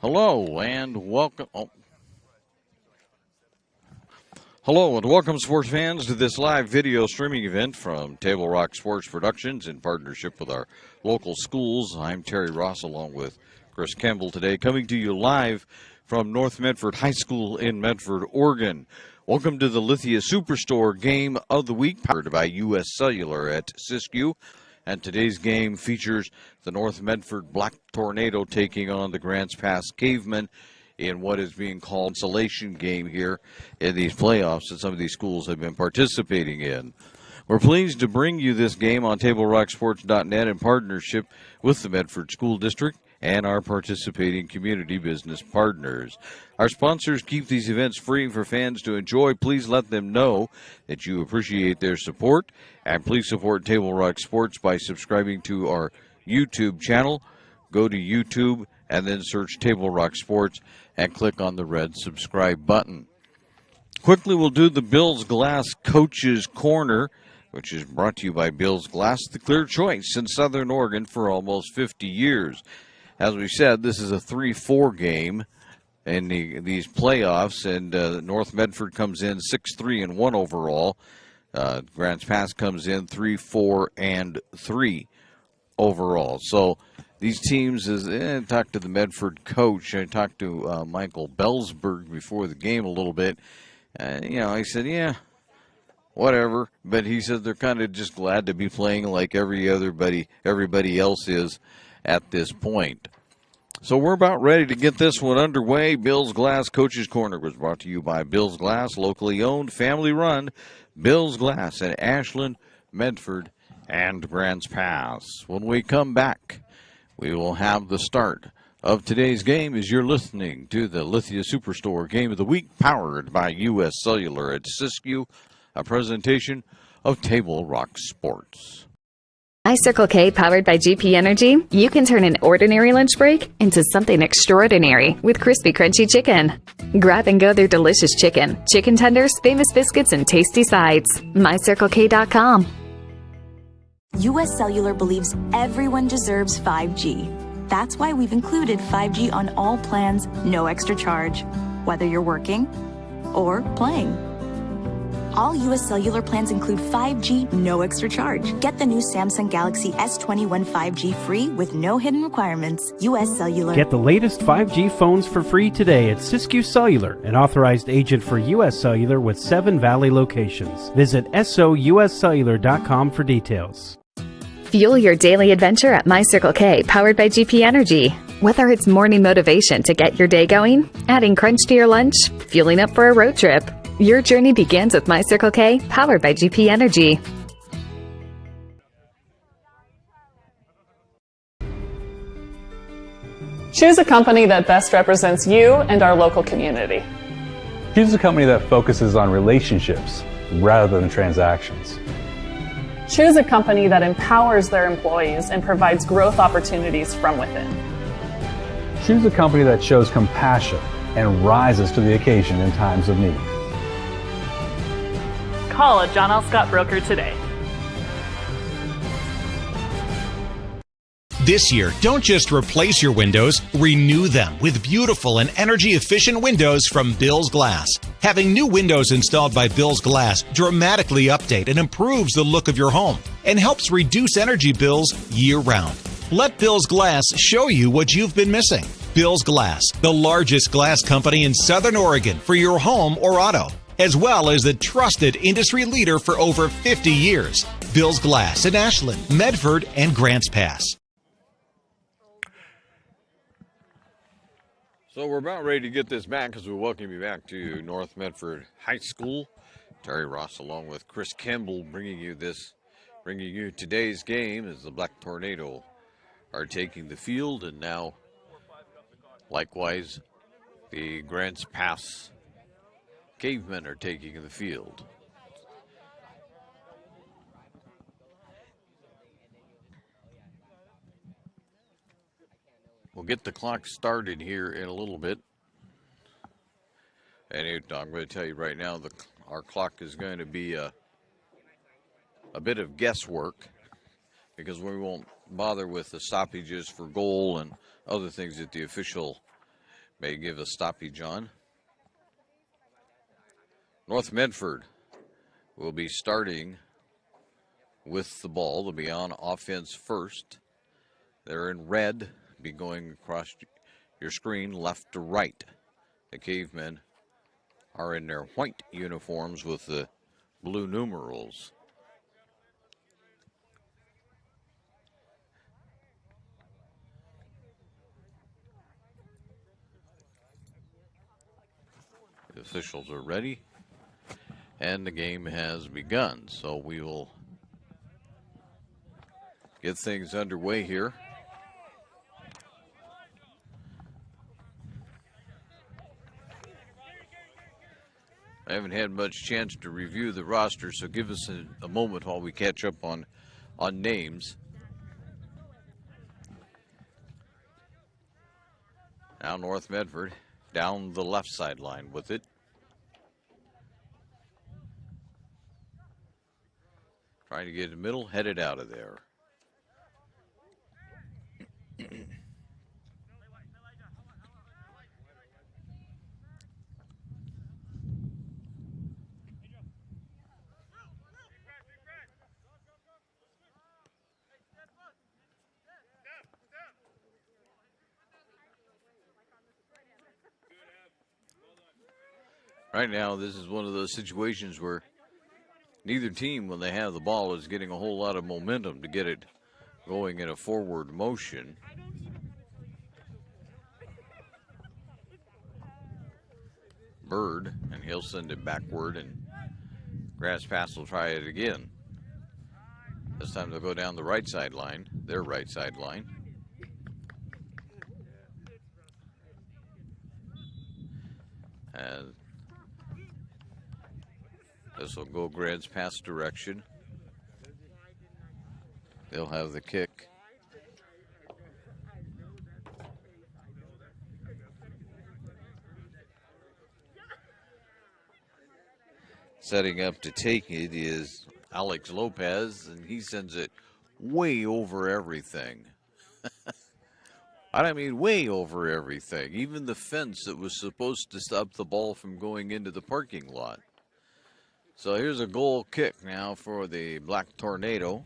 Hello and welcome. Hello and welcome, sports fans, to this live video streaming event from Table Rock Sports Productions in partnership with our local schools. I'm Terry Ross along with Chris Campbell today, coming to you live from North Medford High School in Medford, Oregon. Welcome to the Lithia Superstore Game of the Week, powered by U.S. Cellular at Siskiyou. And today's game features the North Medford Black Tornado taking on the Grants Pass Cavemen in what is being called an insulation game here in these playoffs that some of these schools have been participating in. We're pleased to bring you this game on TableRockSports.net in partnership with the Medford School District and our participating community business partners. Our sponsors keep these events free for fans to enjoy. Please let them know that you appreciate their support, and please support Table Rock Sports by subscribing to our YouTube channel. Go to YouTube and then search Table Rock Sports and click on the red subscribe button. Quickly, we'll do the Bills Glass Coaches Corner, which is brought to you by Bills Glass, the clear choice in Southern Oregon for almost 50 years. As we said, this is a 3-4 game in these playoffs, and North Medford comes in 6-3-1 overall. Grants Pass comes in 3-4-3 overall. So these teams, I talked to the Medford coach. I talked to Michael Bellsberg before the game a little bit. I said, yeah, whatever. But he said they're kind of just glad to be playing like everybody else is at this point. So we're about ready to get this one underway. Bills Glass Coaches Corner was brought to you by Bills Glass, locally owned, family run. Bills Glass in Ashland, Medford, and Grants Pass. When we come back, we will have the start of today's game as you're listening to the Lithia Superstore Game of the Week, powered by U.S. Cellular at Siskiyou, a presentation of Table Rock Sports. My Circle K, powered by GP Energy, you can turn an ordinary lunch break into something extraordinary with crispy, crunchy chicken. Grab and go their delicious chicken, chicken tenders, famous biscuits, and tasty sides. MyCircleK.com. U.S. Cellular believes everyone deserves 5G. That's why we've included 5G on all plans, no extra charge, whether you're working or playing. All U.S. Cellular plans include 5G, no extra charge. Get the new Samsung Galaxy S21 5G free with no hidden requirements. U.S. Cellular. Get the latest 5G phones for free today at Siskiyou Cellular, an authorized agent for U.S. Cellular with 7 Valley locations. Visit souscellular.com for details. Fuel your daily adventure at My Circle K, powered by GP Energy. Whether it's morning motivation to get your day going, adding crunch to your lunch, fueling up for a road trip, your journey begins with My Circle K, powered by GP Energy. Choose a company that best represents you and our local community. Choose a company that focuses on relationships rather than transactions. Choose a company that empowers their employees and provides growth opportunities from within. Choose a company that shows compassion and rises to the occasion in times of need. Call a John L. Scott broker today. This year, don't just replace your windows, renew them with beautiful and energy-efficient windows from Bills Glass. Having new windows installed by Bills Glass dramatically update and improves the look of your home and helps reduce energy bills year-round. Let Bills Glass show you what you've been missing. Bills Glass, the largest glass company in Southern Oregon for your home or auto, as well as the trusted industry leader for over 50 years. Bills Glass in Ashland, Medford, and Grants Pass. So we're about ready to get this back as we welcome you back to North Medford High School. Terry Ross along with Chris Campbell bringing you today's game as the Black Tornado are taking the field, and now likewise the Grants Pass Cavemen are taking the field. We'll get the clock started here in a little bit. And I'm going to tell you right now, our clock is going to be a bit of guesswork because we won't bother with the stoppages for goal and other things that the official May give a stoppage on. North Medford will be starting with the ball. They'll be on offense first. They're in red, be going across your screen left to right. The Cavemen are in their white uniforms with the blue numerals. The officials are ready, and the game has begun. So we will get things underway here. I haven't had much chance to review the roster, so give us a moment while we catch up on names. Now North Medford down the left sideline with it. Trying to get in the middle, headed out of there. Right now, this is one of those situations where neither team, when they have the ball, is getting a whole lot of momentum to get it going in a forward motion. Bird, and he'll send it backward, and Grass Pass will try it again. This time they'll go down the right sideline, their right sideline. And this will go Grants Pass direction. They'll have the kick. Setting up to take it is Alex Lopez, and he sends it way over everything. I mean, way over everything. Even the fence that was supposed to stop the ball from going into the parking lot. So here's a goal kick now for the Black Tornado.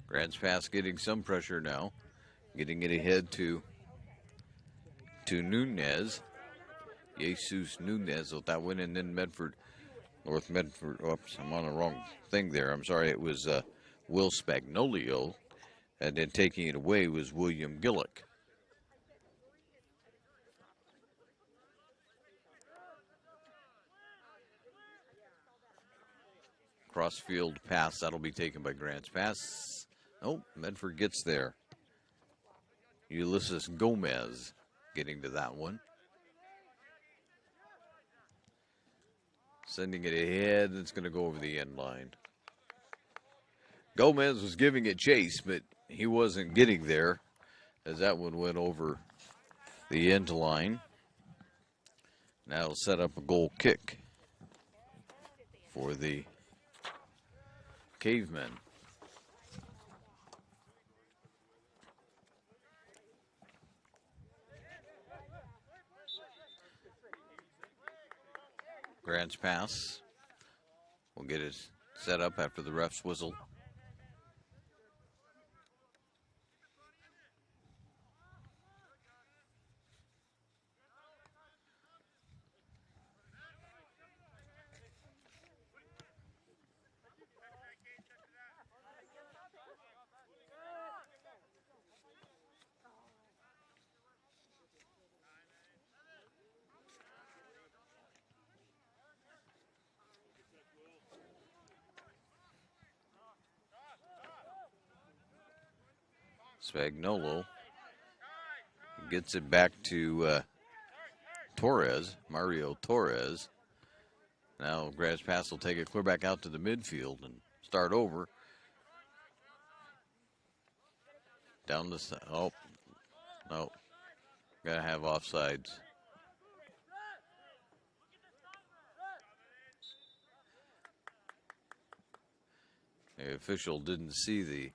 Grants Pass getting some pressure now, getting it ahead to Nunez. Jesus Nunez with that one, and then Medford, North Medford. Oops, I'm on the wrong thing there. I'm sorry. It was Will Spagnolio, and then taking it away was William Gillick. Crossfield pass, that'll be taken by Grants Pass. Oh, Medford gets there. Ulysses Gomez getting to that one. Sending it ahead, and it's going to go over the end line. Gomez was giving it chase, but he wasn't getting there as that one went over the end line. Now it'll set up a goal kick for the Cavemen. Grants Pass will get it set up after the ref's whistle. Spagnolo gets it back to Torres, Mario Torres. Now Grants Pass will take it clear back out to the midfield and start over. Down the side. Oh, no. Gotta have offsides. The official didn't see the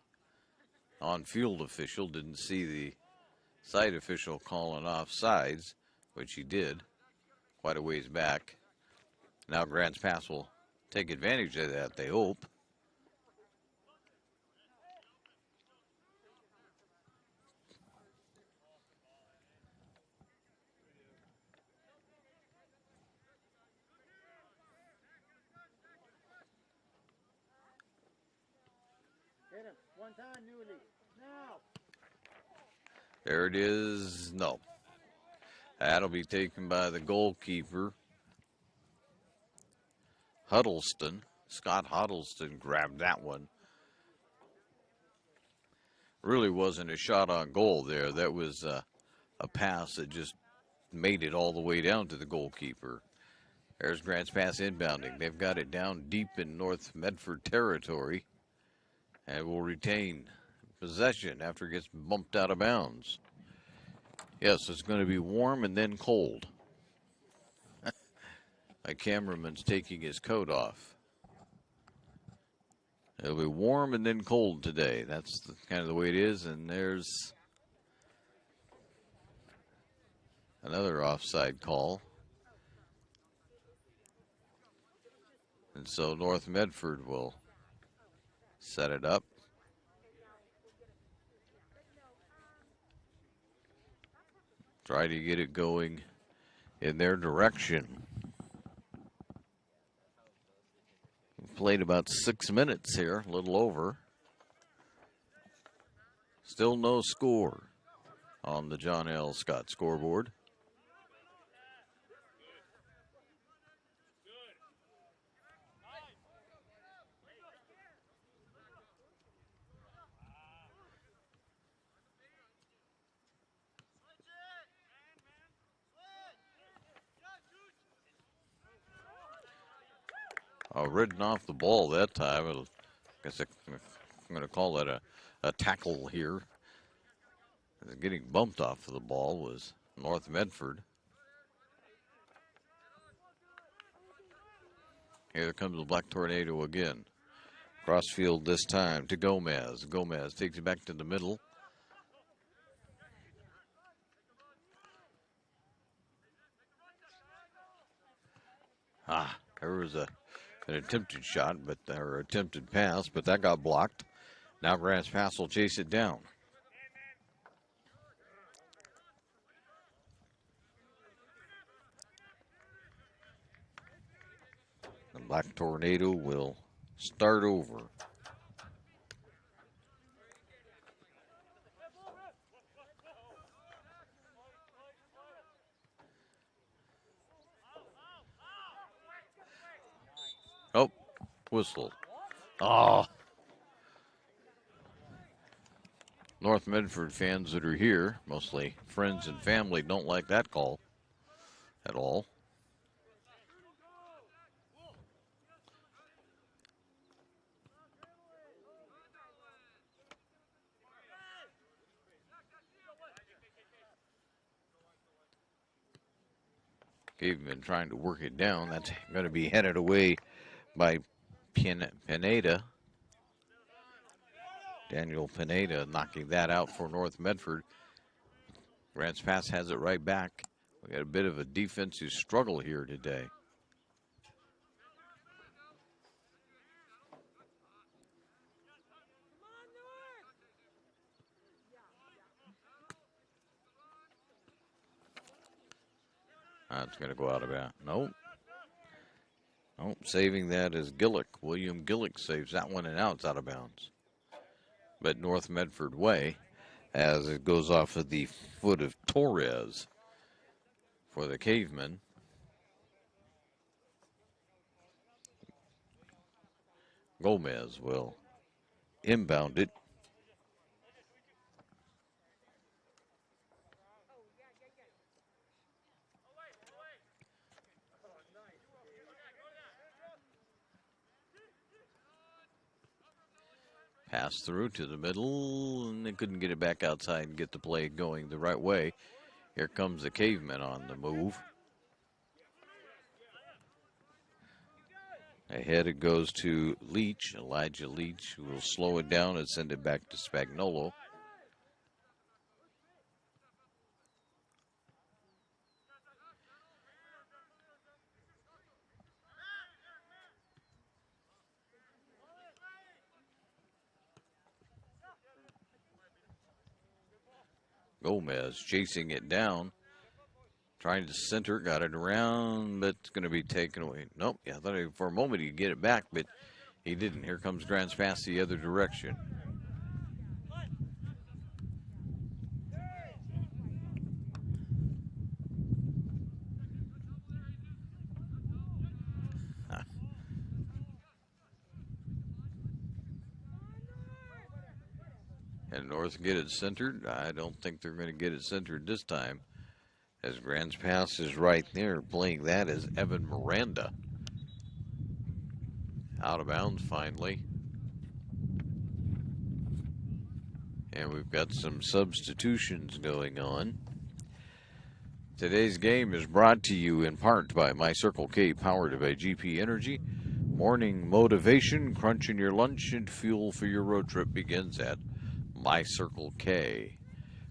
on-field official didn't see the side official calling offsides, which he did quite a ways back. Now Grants Pass will take advantage of that, they hope. There it is. No. That'll be taken by the goalkeeper, Huddleston. Scott Huddleston grabbed that one. Really wasn't a shot on goal there. That was a pass that just made it all the way down to the goalkeeper. There's Grants Pass inbounding. They've got it down deep in North Medford territory and will retain possession after it gets bumped out of bounds. Yes, it's going to be warm and then cold. My cameraman's taking his coat off. It'll be warm and then cold today. That's kind of the way it is. And there's another offside call. And so North Medford will set it up. Try to get it going in their direction. We've played about 6 minutes here, a little over. Still no score on the John L. Scott scoreboard. Ridden off the ball that time. I guess I'm going to call that a tackle here. Getting bumped off of the ball was North Medford. Here comes the Black Tornado again. Crossfield this time to Gomez. Gomez takes it back to the middle. There was an attempted shot, or attempted pass, but that got blocked. Now Grants Pass will chase it down. The Black Tornado will start over. Oh, whistle. Oh. North Medford fans that are here, mostly friends and family, don't like that call at all. They've been trying to work it down. That's going to be headed away by Pineda. Daniel Pineda knocking that out for North Medford. Grants Pass has it right back. We got a bit of a defensive struggle here today. That's going to go out of bounds. Nope. Nope. Saving that is Gillick. William Gillick saves that one and out. It's out of bounds. But North Medford way, as it goes off of the foot of Torres for the Caveman. Gomez will inbound it. Pass through to the middle, and they couldn't get it back outside and get the play going the right way. Here comes the Caveman on the move. Ahead it goes to Leach, Elijah Leach, who will slow it down and send it back to Spagnuolo. Gomez chasing it down, trying to center, got it around, but it's going to be taken away. Nope, yeah, I thought for a moment he'd get it back, but he didn't. Here comes Grants Pass the other direction. And North get it centered. I don't think they're going to get it centered this time, as Grants Pass is right there. Playing that is Evan Miranda. Out of bounds finally. And we've got some substitutions going on. Today's game is brought to you in part by My Circle K, powered by GP Energy. Morning motivation, crunching your lunch, and fuel for your road trip begins at My Circle K.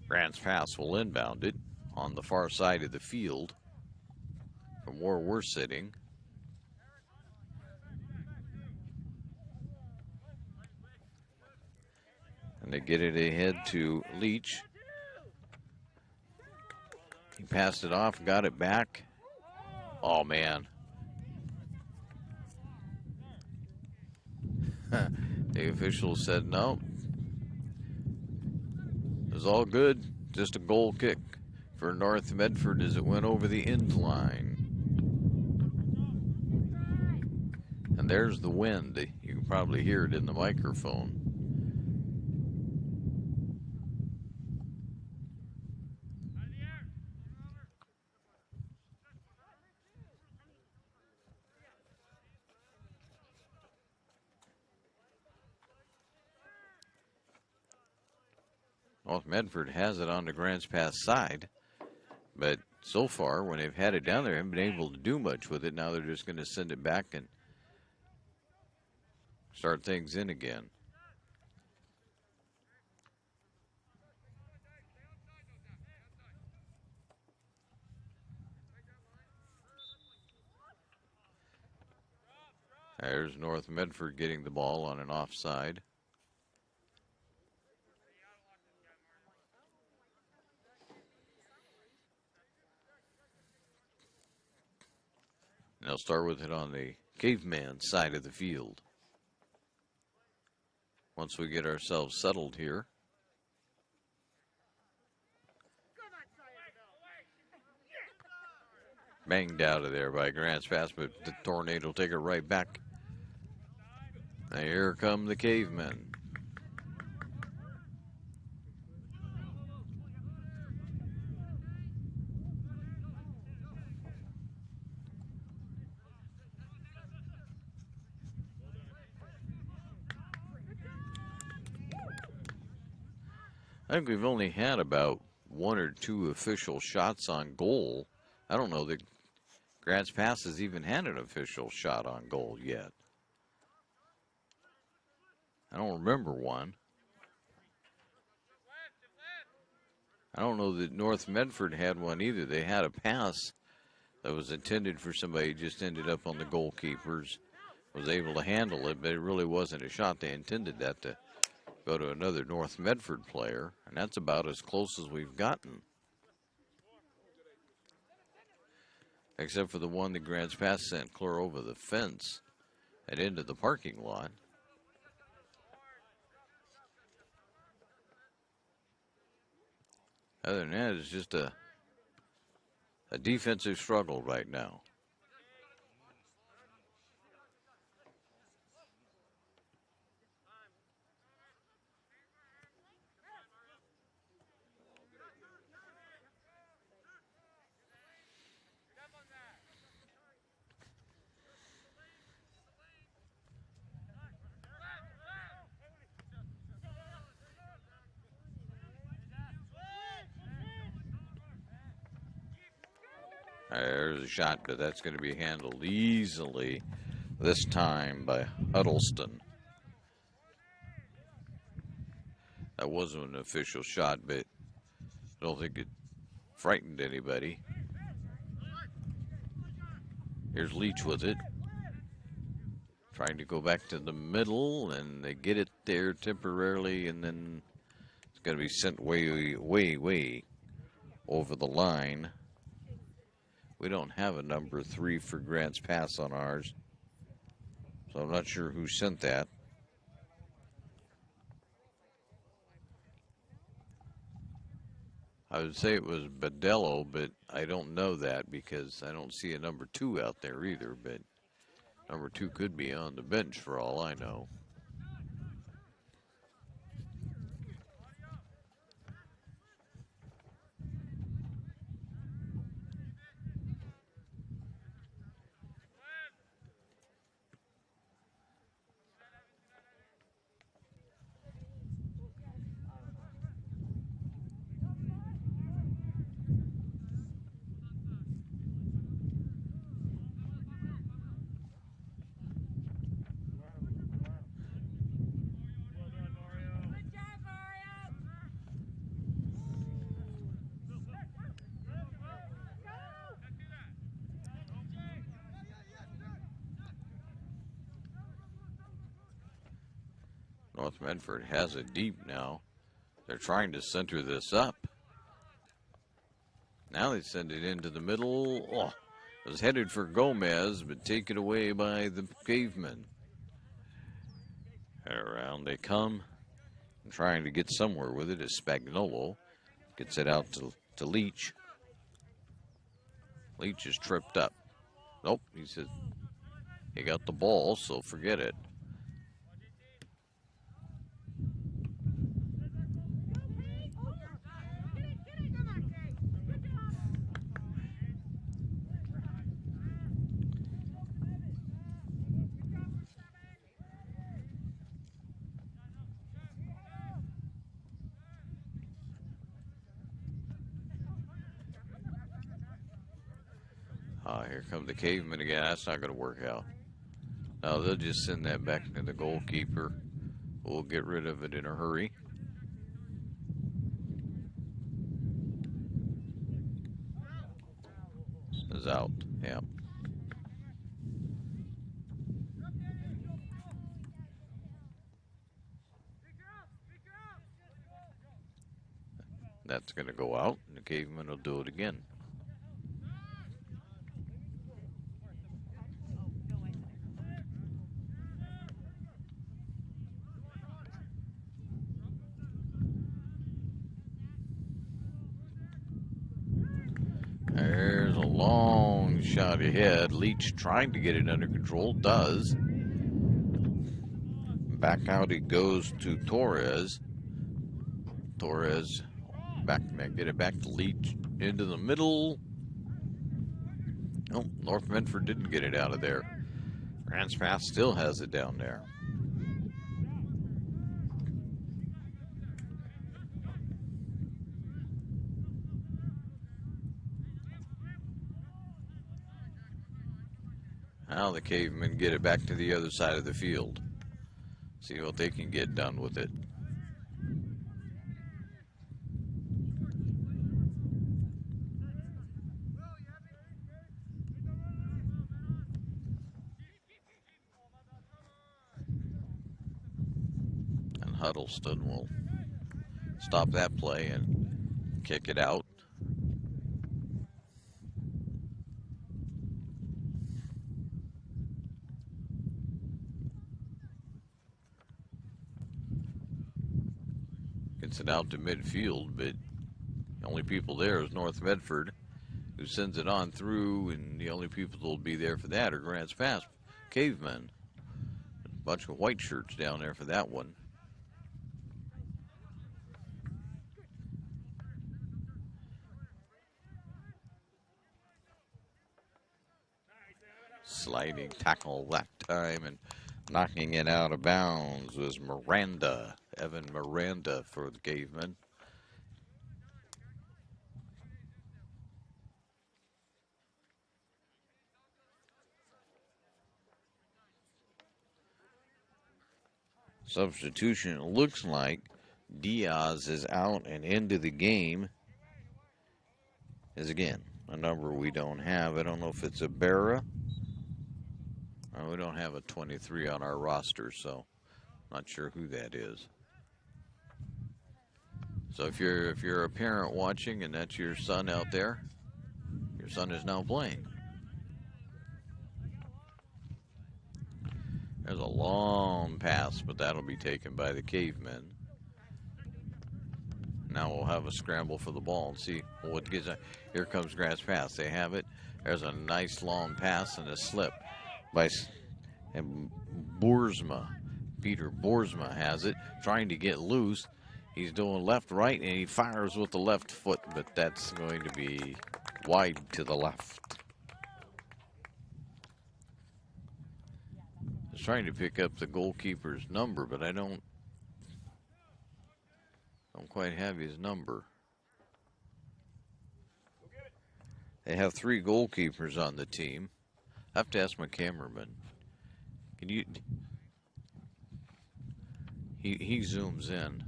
Grants Pass will inbound it on the far side of the field from where we're sitting. And they get it ahead to Leach. He passed it off, got it back. Oh, man. The official said no. It was all good. Just a goal kick for North Medford as it went over the end line. And there's the wind. You can probably hear it in the microphone. North Medford has it on the Grants Pass side, but so far, when they've had it down there, haven't been able to do much with it. Now they're just going to send it back and start things in again. There's North Medford getting the ball on an offside. And they'll start with it on the Caveman side of the field. Once we get ourselves settled here. Banged out of there by Grants Pass, but the Tornado will take it right back. And here come the Cavemen. I think we've only had about one or two official shots on goal. I don't know that Grants Pass has even had an official shot on goal yet. I don't remember one. I don't know that North Medford had one either. They had a pass that was intended for somebody, just ended up on the goalkeepers. Was able to handle it, but it really wasn't a shot. They intended that to go to another North Medford player, and that's about as close as we've gotten. Except for the one that Grants Pass sent clear over the fence and into the parking lot. Other than that, it's just a defensive struggle right now. There's a shot, but that's going to be handled easily this time by Huddleston. That wasn't an official shot, but I don't think it frightened anybody. Here's Leach with it. Trying to go back to the middle, and they get it there temporarily, and then it's going to be sent way, way, way over the line. We don't have a number 3 for Grants Pass on ours, so I'm not sure who sent that. I would say it was Badello, but I don't know that because I don't see a number 2 out there either, but number 2 could be on the bench for all I know. North Medford has it deep now. They're trying to center this up. Now they send it into the middle. Oh, it was headed for Gomez, but taken away by the Cavemen. Around they come. And trying to get somewhere with it is Spagnolo. Gets it out to Leach. Leach is tripped up. Nope, he says he got the ball, so forget it. Here come the Cavemen again. That's not going to work out. No, they'll just send that back to the goalkeeper. We'll get rid of it in a hurry. Is out. Yeah. That's going to go out, and the Cavemen will do it again. There's a long shot ahead. Leach trying to get it under control. Does. Back out it goes to Torres. Torres get it back to Leach into the middle. Oh, North Medford didn't get it out of there. Grants Pass still has it down there. Now the Cavemen get it back to the other side of the field. See what they can get done with it. And Huddleston will stop that play and kick it out. Gets it out to midfield, but the only people there is North Medford, who sends it on through, and the only people that will be there for that are Grants Pass Cavemen. A bunch of white shirts down there for that one. Sliding tackle that time, and knocking it out of bounds was Miranda. Evan Miranda for the Cavemen. Substitution. It looks like Diaz is out, and into the game is again a number we don't have. I don't know if it's a Barra. We don't have a 23 on our roster, so not sure who that is. So if you're a parent watching and that's your son out there, your son is now playing. There's a long pass, but that'll be taken by the Cavemen. Now we'll have a scramble for the ball and see what gets. Here comes grass pass. They have it. There's a nice long pass and a slip by Boersma. Peter Boersma has it, trying to get loose. He's doing left, right, and he fires with the left foot, but that's going to be wide to the left. He's trying to pick up the goalkeeper's number, but I don't quite have his number. They have 3 goalkeepers on the team. I have to ask my cameraman. Can you? He zooms in.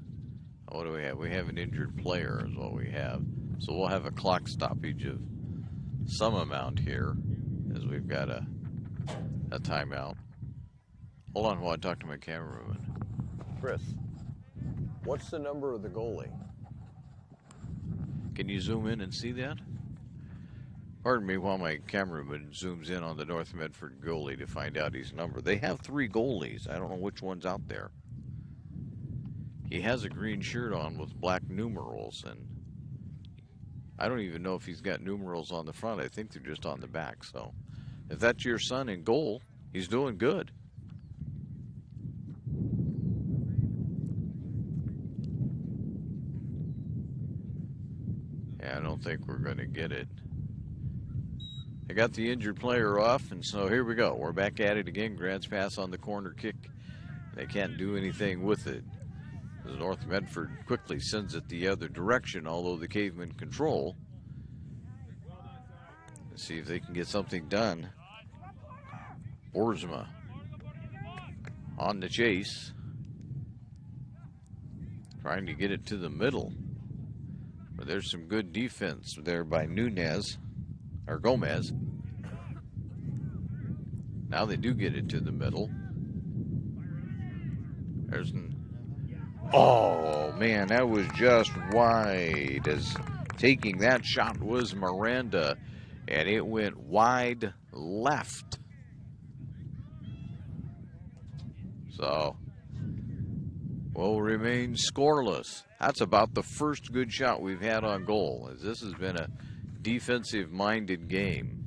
What do we have? We have an injured player is what we have. So we'll have a clock stoppage of some amount here as we've got a timeout. Hold on while I talk to my cameraman. Chris, what's the number of the goalie? Can you zoom in and see that? Pardon me while my cameraman zooms in on the North Medford goalie to find out his number. They have 3 goalies. I don't know which one's out there. He has a green shirt on with black numerals, and I don't even know if he's got numerals on the front. I think they're just on the back. So if that's your son in goal, he's doing good. Yeah, I don't think we're going to get it. They got the injured player off, and so here we go. We're back at it again. Grant's pass on the corner kick. They can't do anything with it. As North Medford quickly sends it the other direction, although the Cavemen control. Let's see if they can get something done. Boersma on the chase. Trying to get it to the middle. But there's some good defense there by Nunez, or Gomez. Now they do get it to the middle. There's oh man, that was just wide. As taking that shot was Miranda, and it went wide left. So will remain scoreless. That's about the first good shot we've had on goal, as this has been a defensive-minded game.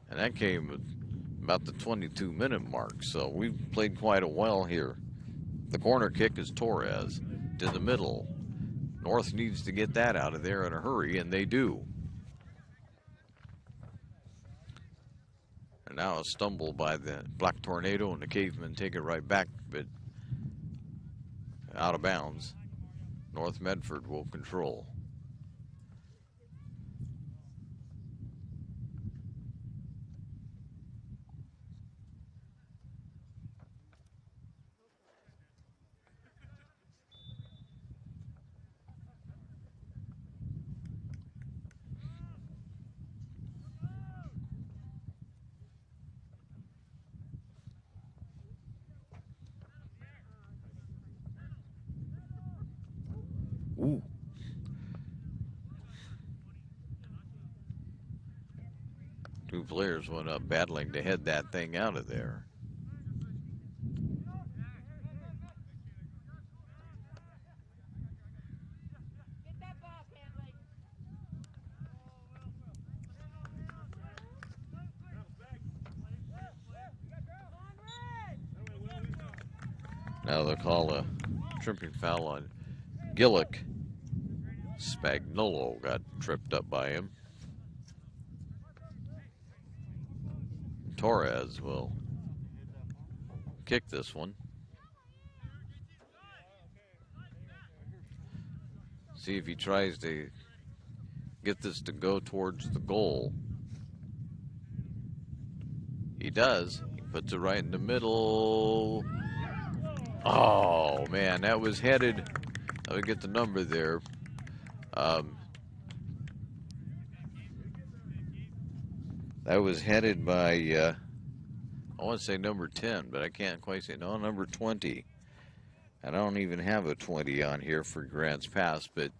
And that came at about the 22-minute mark, so we've played quite a while here. The corner kick is Torres to the middle. North needs to get that out of there in a hurry, and they do. And now a stumble by the Black Tornado, and the Cavemen take it right back, but out of bounds. North Medford will control. Ooh. Two players went up battling to head that thing out of there. Now they'll call a tripping foul on Gillick. Spagnolo got tripped up by him. Torres will kick this one. See if he tries to get this to go towards the goal. He does. He puts it right in the middle. Oh, man, that was headed. Let me get the number there. That was headed by, I want to say number 10, but I can't quite say. No, number 20. I don't even have a 20 on here for Grants Pass, but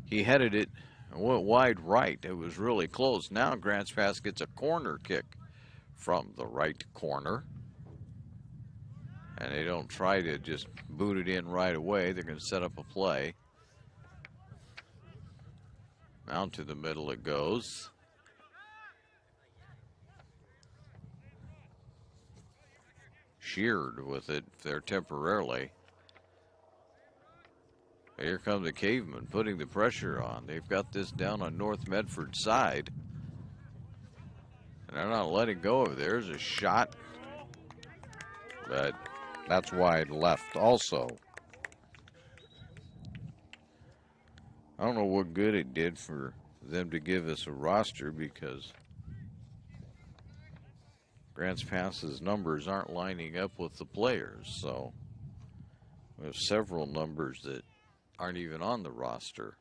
he headed it and went wide right. It was really close. Now Grants Pass gets a corner kick from the right corner. And they don't try to just boot it in right away. They're going to set up a play. Down to the middle it goes. Sheared with it there temporarily. Here comes the Cavemen putting the pressure on. They've got this down on North Medford side. And they're not letting go of it. There's a shot. But that's wide left also. I don't know what good it did for them to give us a roster because Grants Pass's numbers aren't lining up with the players. So we have several numbers that aren't even on the roster.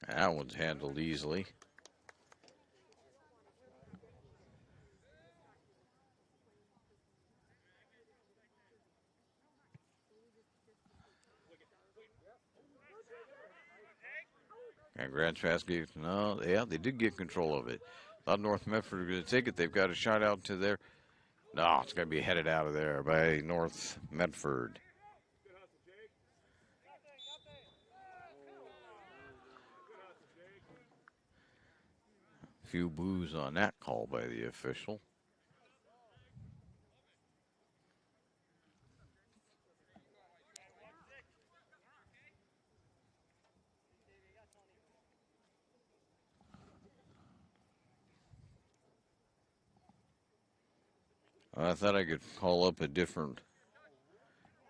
That one's handled easily. And Grants Pass gave, no, yeah, they did get control of it. Thought North Medford were going to take it. They've got a shot out to there. No, it's going to be headed out of there by North Medford. Few boos on that call by the official. I thought I could call up a different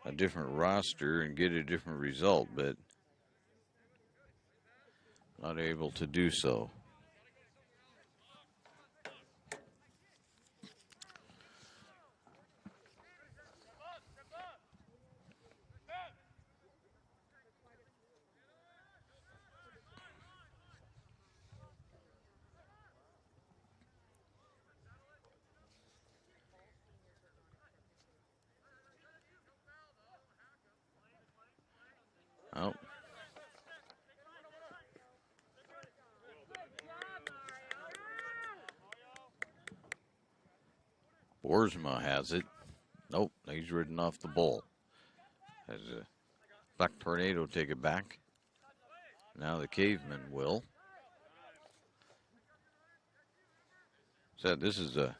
roster and get a different result, but not able to do so. Oh. Boersma has it. Nope, he's ridden off the ball. Has a Black Tornado take it back. Now the Cavemen will. So this is a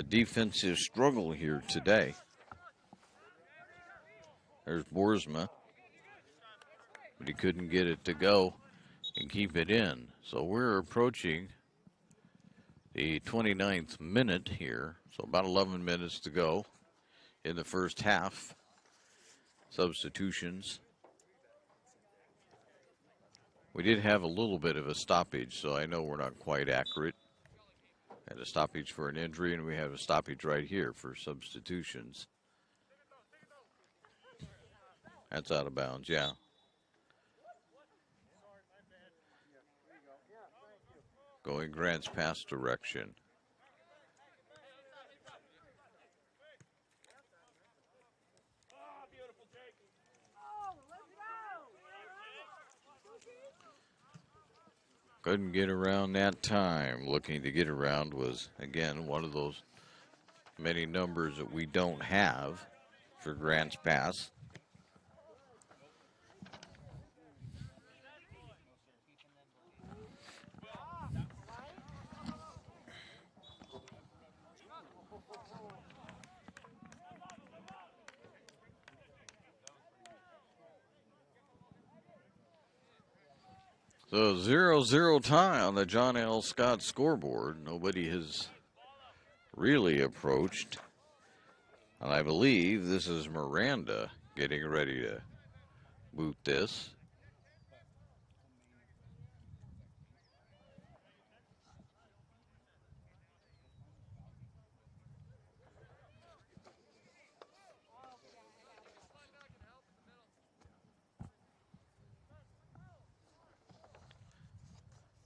defensive struggle here today. There's Boersma, but he couldn't get it to go and keep it in. So we're approaching the 29th minute here. So about 11 minutes to go in the first half. Substitutions. We did have a little bit of a stoppage, so I know we're not quite accurate. Had a stoppage for an injury, and we have a stoppage right here for substitutions. That's out of bounds, yeah. Going Grants Pass direction. Couldn't get around that time. Looking to get around was, again, one of those many numbers that we don't have for Grants Pass. So 0-0 tie on the John L. Scott scoreboard. Nobody has really approached. And I believe this is Miranda getting ready to boot this.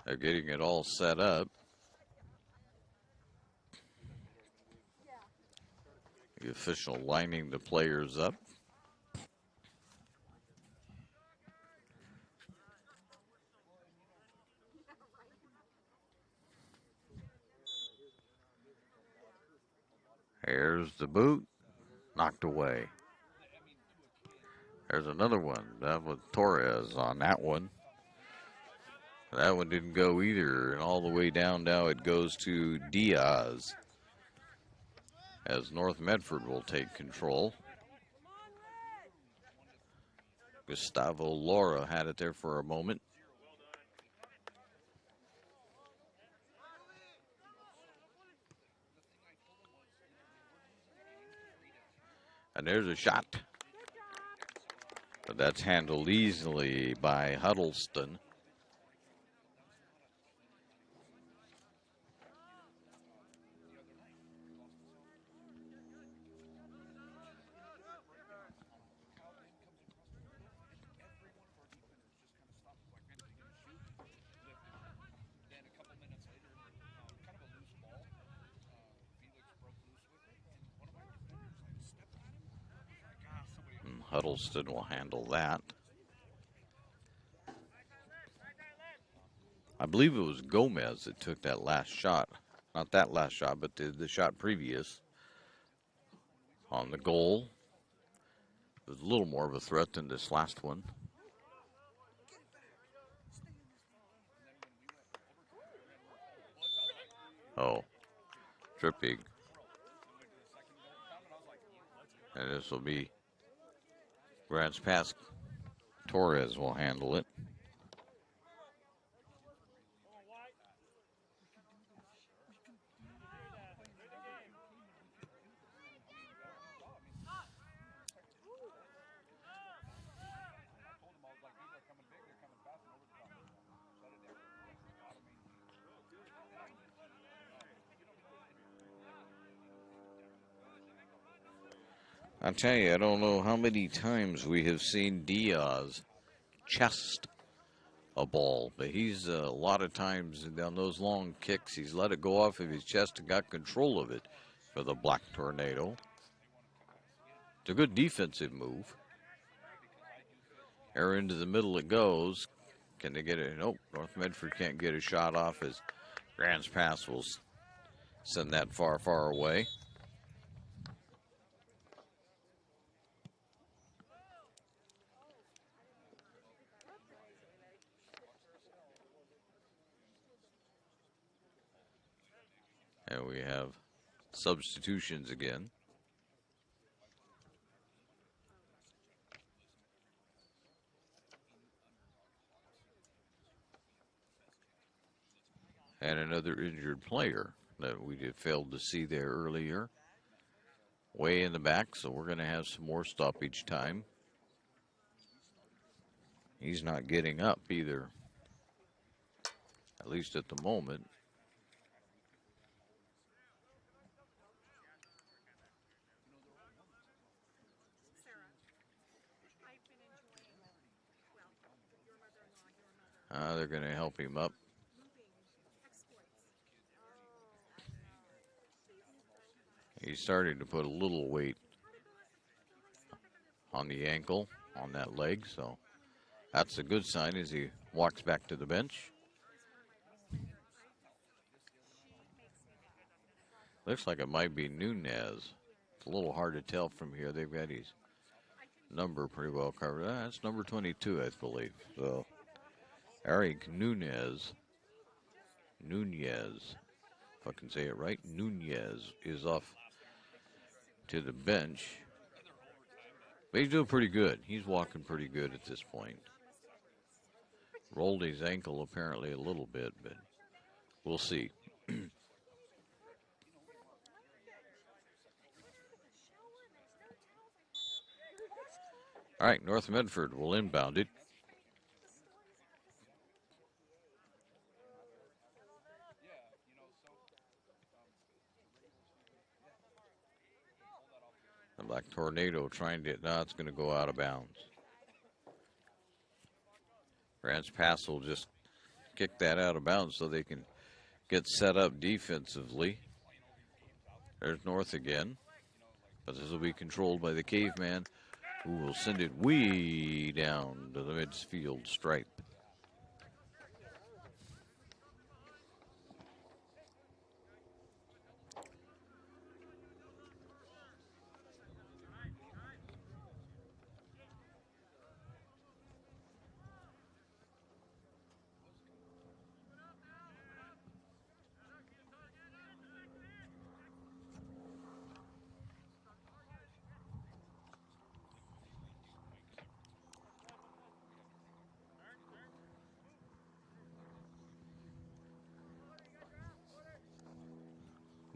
They're getting it all set up. The official lining the players up. Here's the boot. Knocked away. There's another one. That was Torres on that one. That one didn't go either. And all the way down now it goes to Diaz, as North Medford will take control. Gustavo Laura had it there for a moment. And there's a shot. But that's handled easily by Huddleston. Huddleston will handle that. I believe it was Gomez that took that last shot. Not that last shot, but the shot previous on the goal. It was a little more of a threat than this last one. Oh, tripping. And this will be Grants Pass. Torres will handle it. I tell you, I don't know how many times we have seen Diaz chest a ball, but he's a lot of times on those long kicks, he's let it go off of his chest and got control of it for the Black Tornado. It's a good defensive move. Air into the middle it goes. Can they get it? Nope, North Medford can't get a shot off as Grants Pass will send that far, far away. And we have substitutions again. And another injured player that we did failed to see there earlier. Way in the back, so we're going to have some more stoppage time. He's not getting up either, at least at the moment. They're going to help him up. He's starting to put a little weight on the ankle, on that leg, so that's a good sign as he walks back to the bench. Looks like it might be Nunez. It's a little hard to tell from here. They've got his number pretty well covered. That's number 22, I believe. So, Eric Nunez, if I can say it right, Nunez is off to the bench. But he's doing pretty good. He's walking pretty good at this point. Rolled his ankle apparently a little bit, but we'll see. All right, North Medford will inbound it. The Black Tornado trying to, now it's going to go out of bounds. Grants Pass will just kick that out of bounds so they can get set up defensively. There's North again. But this will be controlled by the Caveman, who will send it way down to the midfield stripe.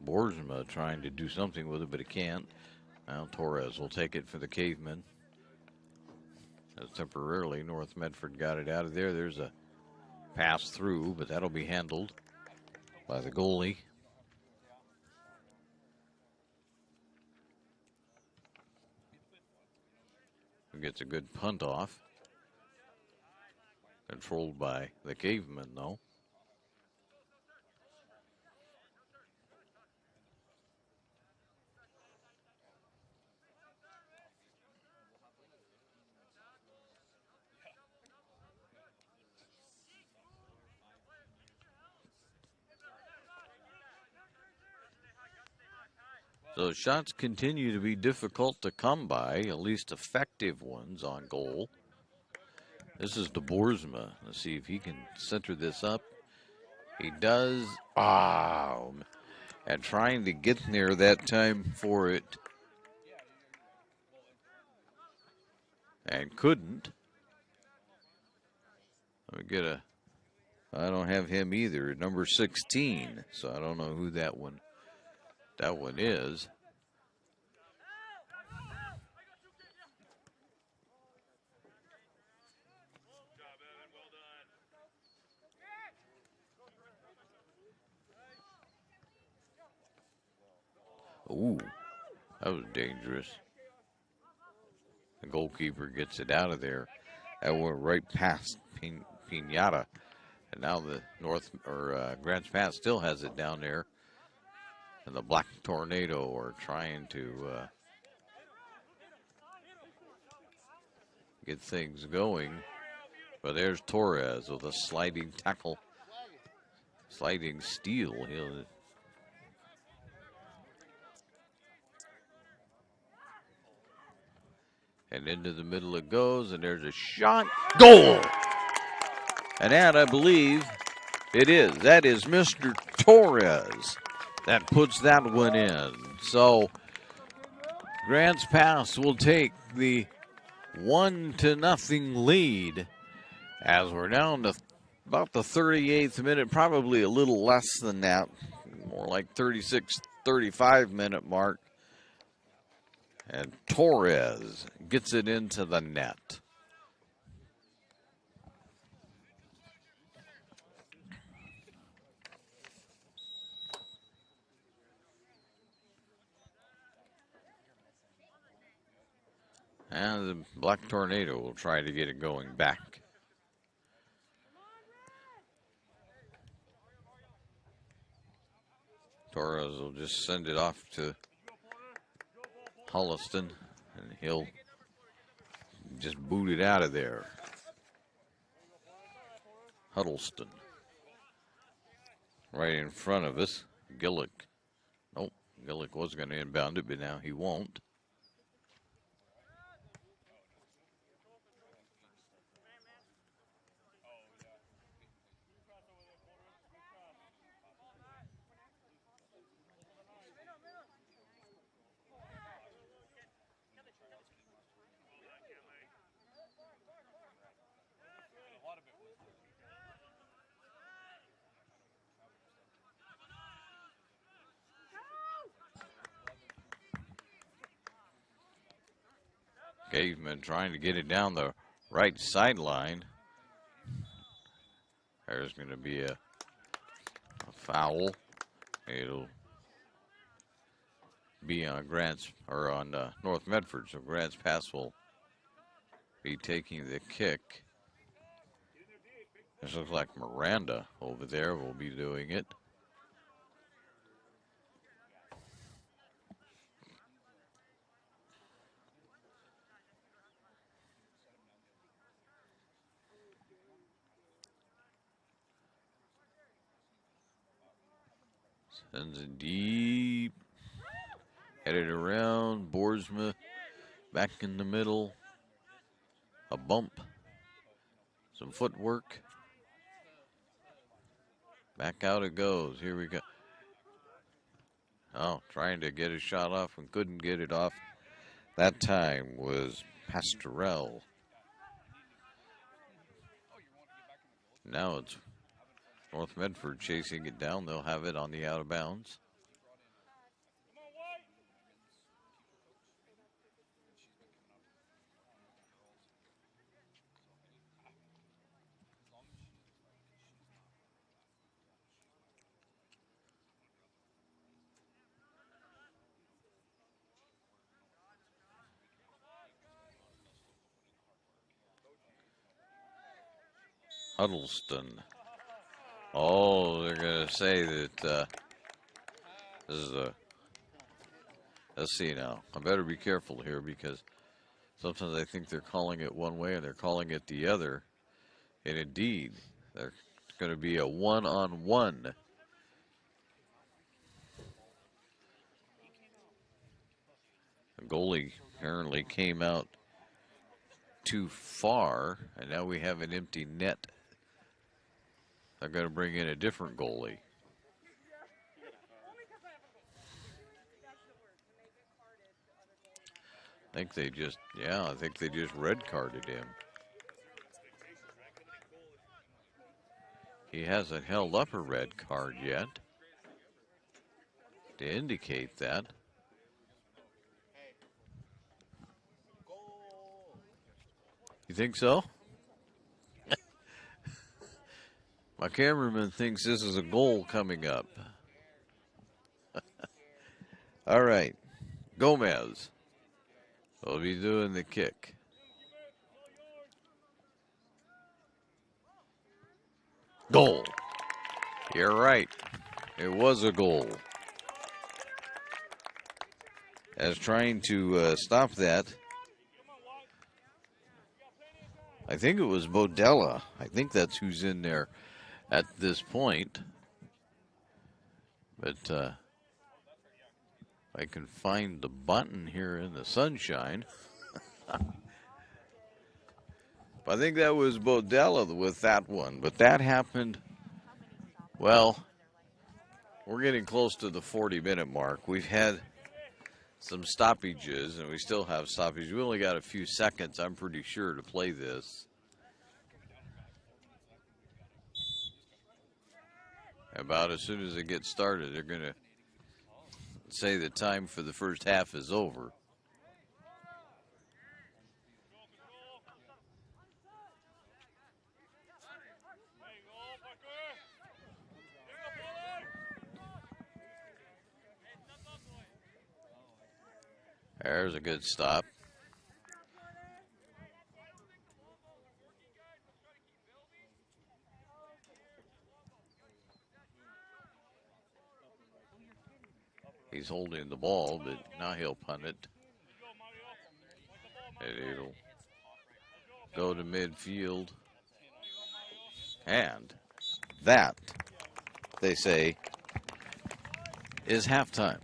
Boersma trying to do something with it, but it can't. Now Torres will take it for the Caveman. As temporarily, North Medford got it out of there. There's a pass through, but that'll be handled by the goalie. Who gets a good punt off. Controlled by the Caveman, though. So shots continue to be difficult to come by, at least effective ones on goal. This is Boersma. Let's see if he can center this up. He does. Oh, and trying to get there that time for it. And couldn't. Let me get a. I don't have him either. Number 16. So I don't know who that one is. Ooh, that was dangerous. The goalkeeper gets it out of there. That went right past Pinata. And now the Grants Pass still has it down there. And the Black Tornado are trying to get things going. But there's Torres with a sliding tackle. Sliding steal. And into the middle it goes, and there's a shot. Goal! And that, I believe, it is. That is Mr. Torres that puts that one in. So, Grants Pass will take the 1-0 lead as we're down to about the 38th minute, probably a little less than that, more like 36, 35 minute mark. And Torres gets it into the net. And the Black Tornado will try to get it going back. Torres will just send it off to Holliston, and he'll just boot it out of there. Huddleston right in front of us. Gillick. Nope, Gillick was going to inbound it, but now he won't. Caveman trying to get it down the right sideline. There's going to be a foul. It'll be on Grant's or on North Medford, so Grant's pass will be taking the kick. This looks like Miranda over there will be doing it. Sends it deep. Headed around. Boersma back in the middle. A bump. Some footwork. Back out it goes. Here we go. Oh, trying to get a shot off and couldn't get it off. That time was Pastorell. Now it's North Medford chasing it down. They'll have it on the out of bounds. Huddleston. Oh, they're going to say that this is a... Let's see now. I better be careful here because sometimes I think they're calling it one way and they're calling it the other. And indeed, there's going to be a one-on-one. The goalie apparently came out too far, and now we have an empty net. They're going to bring in a different goalie. I think they just red carded him. He hasn't held up a red card yet to indicate that. You think so? My cameraman thinks this is a goal coming up. All right. Gomez will be doing the kick. Goal. You're right. It was a goal. As trying to stop that, I think it was Bodella. I think that's who's in there at this point. But I can find the button here in the sunshine. I think that was Bodella with that one. But that happened, well, we're getting close to the 40-minute mark. We've had some stoppages, and we still have stoppages. We only got a few seconds, I'm pretty sure, to play this. About as soon as it gets started, they're going to say the time for the first half is over. There's a good stop. He's holding the ball, but now he'll punt it. And it'll go to midfield. And that, they say, is halftime.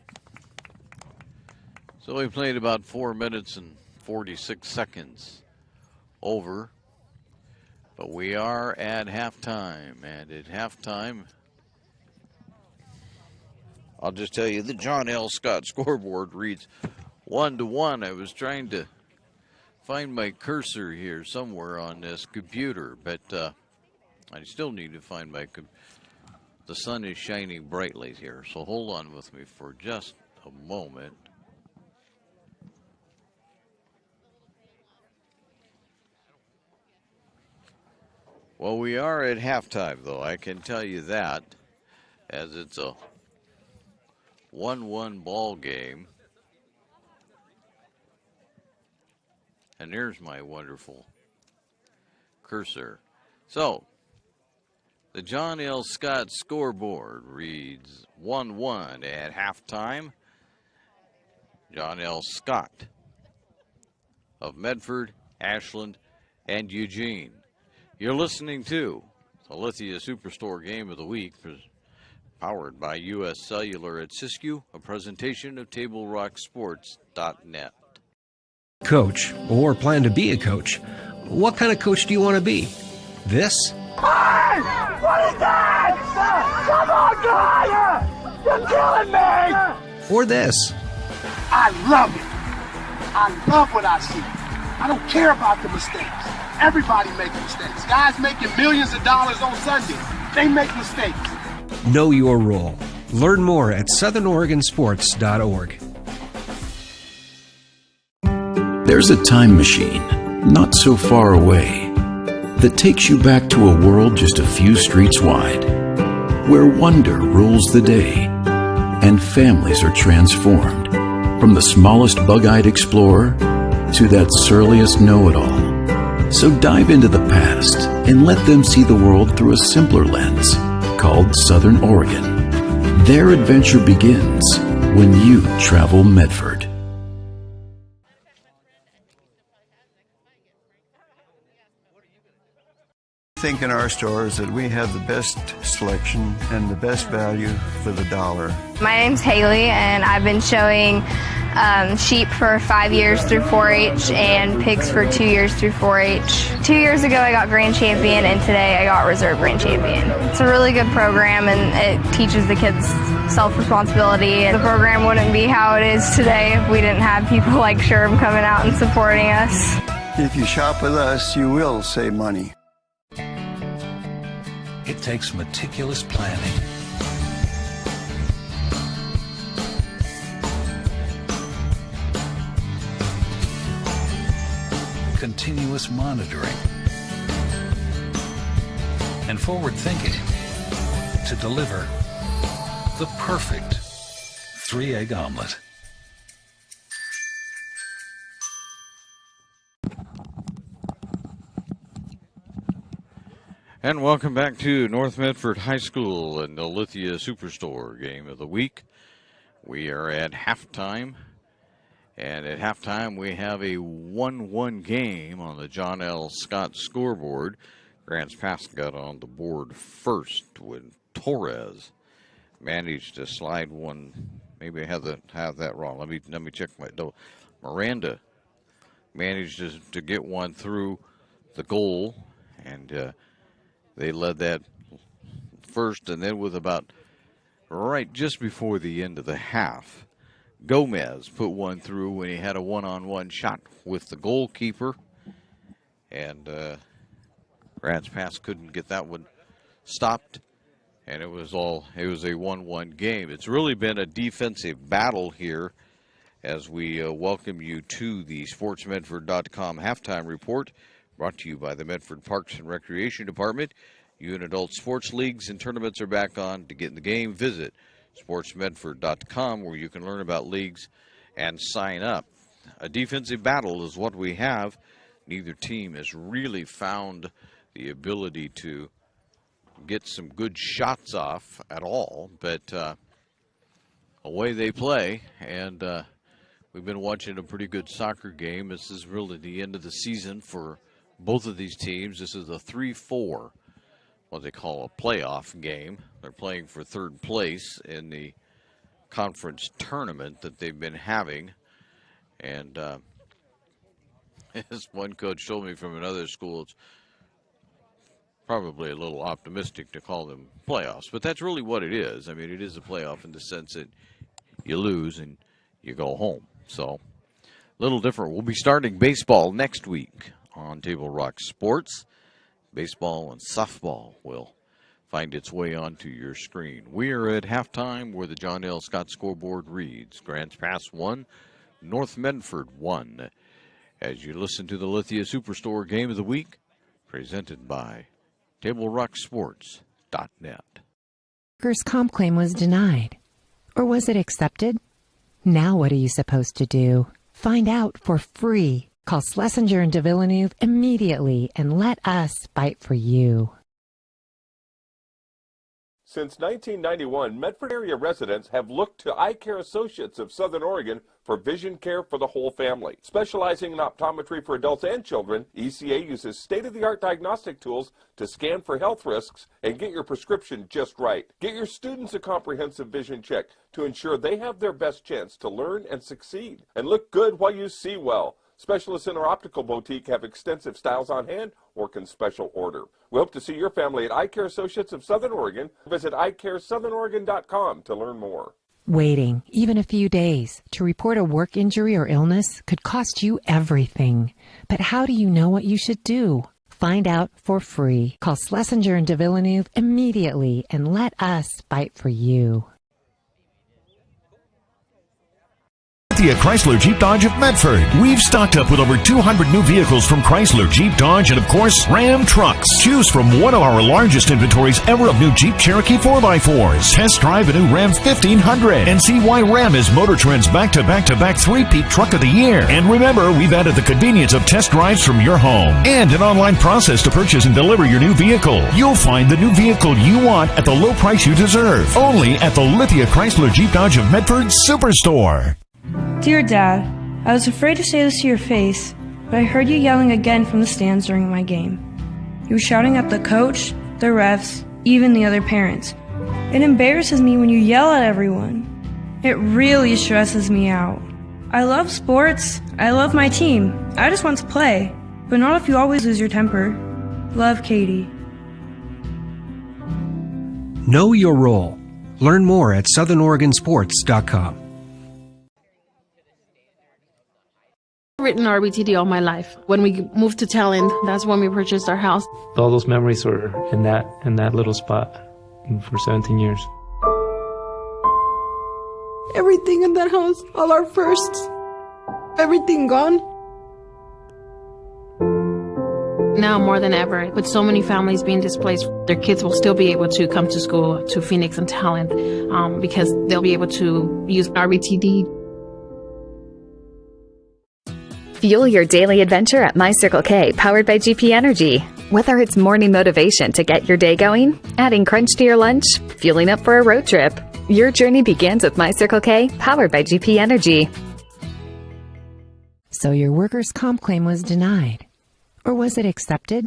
So we played about 4 minutes and 46 seconds over. But we are at halftime. And at halftime, I'll just tell you the John L. Scott scoreboard reads 1-1. I was trying to find my cursor here somewhere on this computer, but I still need to find my the sun is shining brightly here, so hold on with me for just a moment. Well, we are at halftime, though. I can tell you that, as it's a 1-1 ball game. And there's my wonderful cursor. So, the John L. Scott scoreboard reads 1-1 at halftime. John L. Scott of Medford, Ashland, and Eugene. You're listening to the Lithia Superstore Game of the Week, powered by U.S. Cellular at Siskiyou, a presentation of TableRockSports.net. Coach, or plan to be a coach. What kind of coach do you want to be? This? Hey! What is that? Come on, guys! You're killing me! Or this? I love it. I love what I see. I don't care about the mistakes. Everybody makes mistakes. Guys making millions of dollars on Sunday, they make mistakes. Know your role. Learn more at southernoregonsports.org. There's a time machine, not so far away, that takes you back to a world just a few streets wide, where wonder rules the day, and families are transformed, from the smallest bug-eyed explorer to that surliest know-it-all. So dive into the past and let them see the world through a simpler lens called Southern Oregon. Their adventure begins when you travel Medford. I think in our stores that we have the best selection and the best value for the dollar. My name's Haley, and I've been showing sheep for 5 years through 4-H and pigs for 2 years through 4-H. 2 years ago I got grand champion, and today I got reserve grand champion. It's a really good program, and it teaches the kids self-responsibility. The program wouldn't be how it is today if we didn't have people like Sherm coming out and supporting us. If you shop with us, you will save money. It takes meticulous planning, continuous monitoring, and forward thinking to deliver the perfect 3-egg omelet. And welcome back to North Medford High School and the Lithia Superstore Game of the Week. We are at halftime, and at halftime we have a 1-1 game on the John L. Scott scoreboard. Grants Pass got on the board first when Torres managed to slide one. Maybe I have that wrong. Let me check my note. Miranda managed to get one through the goal, and they led that first, and then with about right just before the end of the half, Gomez put one through when he had a one-on-one shot with the goalkeeper, and Grants Pass couldn't get that one stopped, and it was a 1-1 game. It's really been a defensive battle here as we welcome you to the SportsMedford.com halftime report, brought to you by the Medford Parks and Recreation Department. Youth and adult sports leagues and tournaments are back on. To get in the game, visit SportsMedford.com, where you can learn about leagues and sign up. A defensive battle is what we have. Neither team has really found the ability to get some good shots off at all, but away they play, and we've been watching a pretty good soccer game. This is really the end of the season for both of these teams. This is a 3-4, what they call a playoff game. They're playing for third place in the conference tournament that they've been having. And as one coach told me from another school, it's probably a little optimistic to call them playoffs, but that's really what it is. I mean, it is a playoff in the sense that you lose and you go home. So, a little different. We'll be starting baseball next week on Table Rock Sports. Baseball and softball will find its way onto your screen. We are at halftime where the John L. Scott scoreboard reads Grants Pass 1, North Medford 1. As you listen to the Lithia Superstore Game of the Week, presented by TableRockSports.net. Workers' comp claim was denied. Or was it accepted? Now what are you supposed to do? Find out for free. Call Schlesinger and de Villeneuve immediately and let us fight for you. Since 1991, Medford area residents have looked to Eye Care Associates of Southern Oregon for vision care for the whole family. Specializing in optometry for adults and children, ECA uses state-of-the-art diagnostic tools to scan for health risks and get your prescription just right. Get your students a comprehensive vision check to ensure they have their best chance to learn and succeed. And look good while you see well. Specialists in our optical boutique have extensive styles on hand or can special order. We hope to see your family at Eye Care Associates of Southern Oregon. Visit eyecaresouthern.com to learn more. Waiting, even a few days, to report a work injury or illness could cost you everything. But how do you know what you should do? Find out for free. Call Schlesinger and de Villeneuve immediately and let us fight for you. Chrysler Jeep Dodge of Medford. We've stocked up with over 200 new vehicles from Chrysler, Jeep, Dodge, and of course, Ram trucks. Choose from one of our largest inventories ever of new Jeep Cherokee 4x4s. Test drive a new Ram 1500 and see why Ram is Motor Trend's back-to-back-to-back three-peat truck of the year. And remember, we've added the convenience of test drives from your home and an online process to purchase and deliver your new vehicle. You'll find the new vehicle you want at the low price you deserve. Only at the Lithia Chrysler Jeep Dodge of Medford Superstore. Dear Dad, I was afraid to say this to your face, but I heard you yelling again from the stands during my game. You were shouting at the coach, the refs, even the other parents. It embarrasses me when you yell at everyone. It really stresses me out. I love sports, I love my team, I just want to play, but not if you always lose your temper. Love, Katie. Know your role. Learn more at southernoregonsports.com. Written RBTD all my life. When we moved to Talent, that's when we purchased our house. All those memories were in that little spot for 17 years. Everything in that house, all our firsts, everything gone. Now more than ever, with so many families being displaced, their kids will still be able to come to school, to Phoenix and Talent, because they'll be able to use RBTD. Fuel your daily adventure at My Circle K, powered by GP Energy. Whether it's morning motivation to get your day going, adding crunch to your lunch, fueling up for a road trip, your journey begins with My Circle K, powered by GP Energy. So your workers' comp claim was denied. Or was it accepted?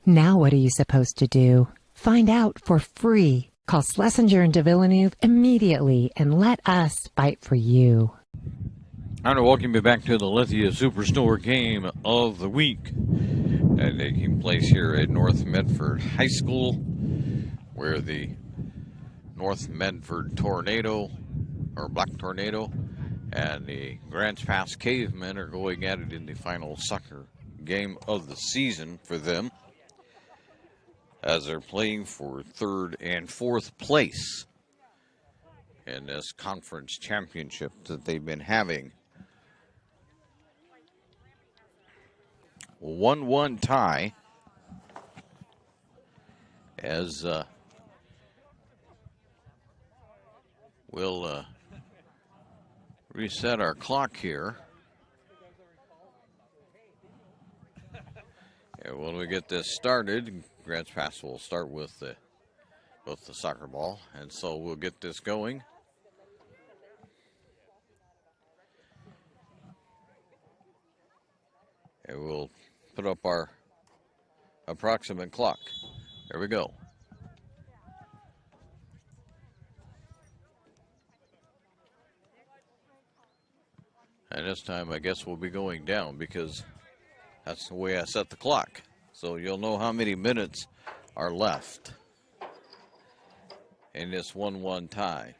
Now what are you supposed to do? Find out for free. Call Schlesinger and de Villeneuve immediately and let us fight for you. I want to welcome you back to the Lithia Superstore Game of the Week. And taking place here at North Medford High School, where the North Medford Tornado, or Black Tornado, and the Grants Pass Cavemen are going at it in the final soccer game of the season for them, as they're playing for 3rd and 4th place in this conference championship that they've been having. 1-1 tie as we'll reset our clock here. And when we get this started, Grants Pass will start with the soccer ball, and so we'll get this going. And we'll put up our approximate clock. There we go. And this time I guess we'll be going down because that's the way I set the clock. So you'll know how many minutes are left in this 1-1 tie.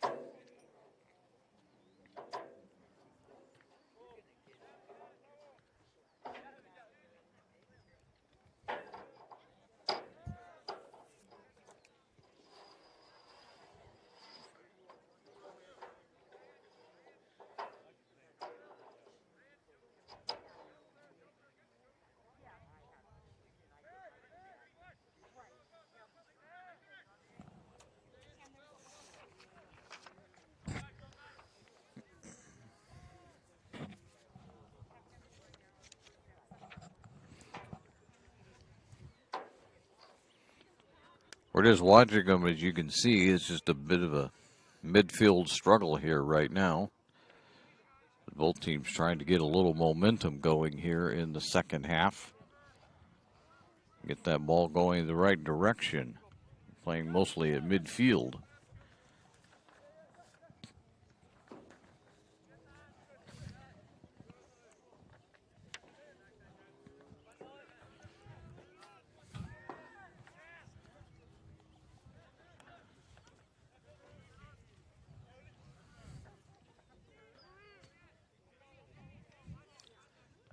We're just watching them, as you can see. It's just a bit of a midfield struggle here right now. Both teams trying to get a little momentum going here in the second half. Get that ball going in the right direction. Playing mostly at midfield.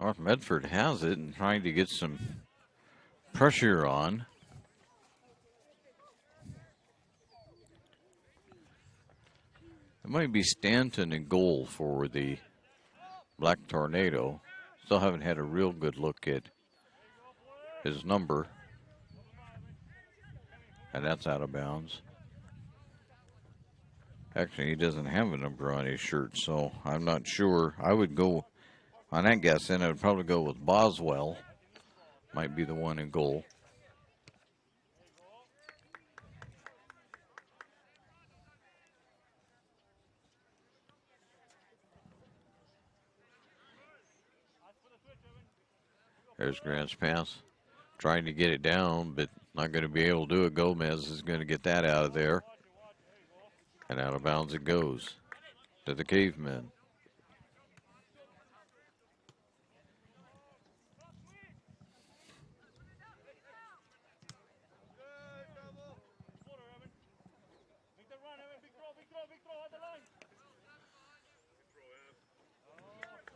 North Medford has it and trying to get some pressure on. It might be Stanton in goal for the Black Tornado. Still haven't had a real good look at his number. And that's out of bounds. Actually, he doesn't have a number on his shirt, so I'm not sure. I would go on that guess, then I would probably go with Boswell. Might be the one in goal. There's Grant's pass. Trying to get it down, but not going to be able to do it. Gomez is going to get that out of there. And out of bounds it goes to the Cavemen.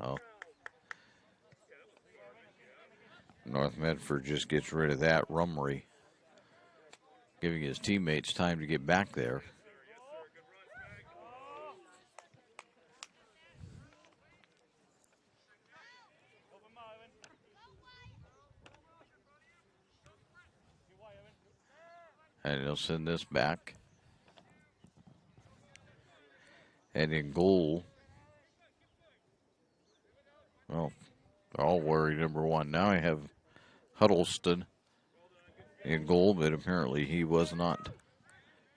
Oh. North Medford just gets rid of that. Rumry giving his teammates time to get back there. And he'll send this back. And in goal, well, they're all worried, number one. Now I have Huddleston in goal, but apparently he was not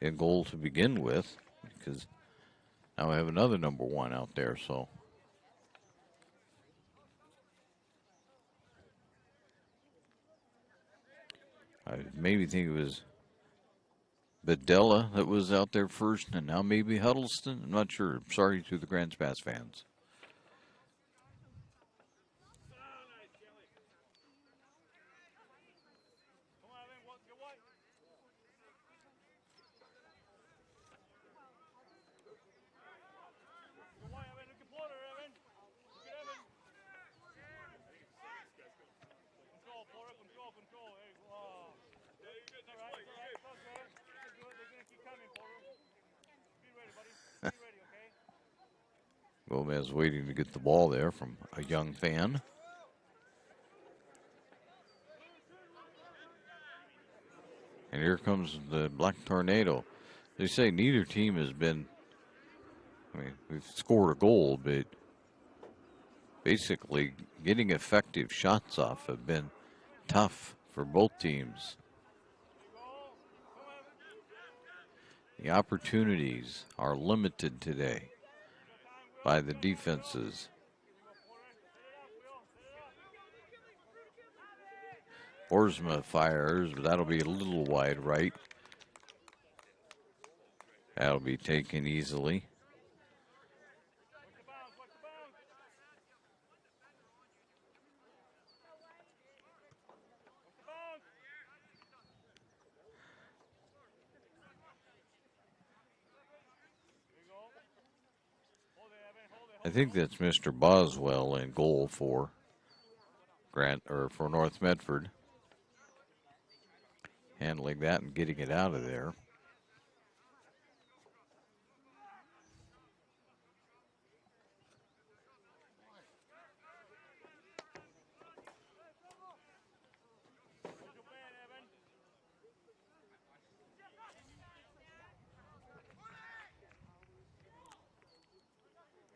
in goal to begin with, because now I have another number one out there, so. I maybe think it was Bedella that was out there first, and now maybe Huddleston. I'm not sure. Sorry to the Grants Pass fans. Gomez waiting to get the ball there from a young fan. And here comes the Black Tornado. They say neither team has been, I mean, we've scored a goal, but basically getting effective shots off have been tough for both teams. The opportunities are limited today by the defenses. Orsma fires, but that'll be a little wide right. That'll be taken easily. I think that's Mr. Boswell in goal for for North Medford. Handling that and getting it out of there.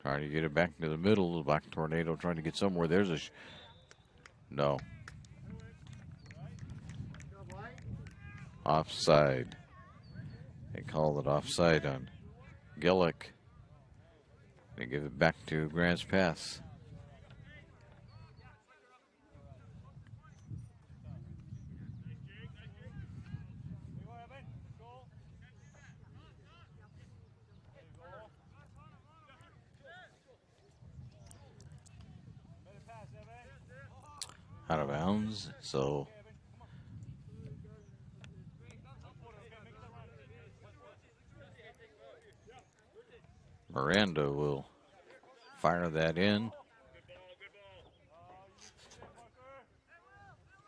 Trying to get it back to the middle. The Black Tornado trying to get somewhere. There's a... No. Offside. They called it offside on Gillick. They give it back to Grants Pass. Out of bounds, so Miranda will fire that in.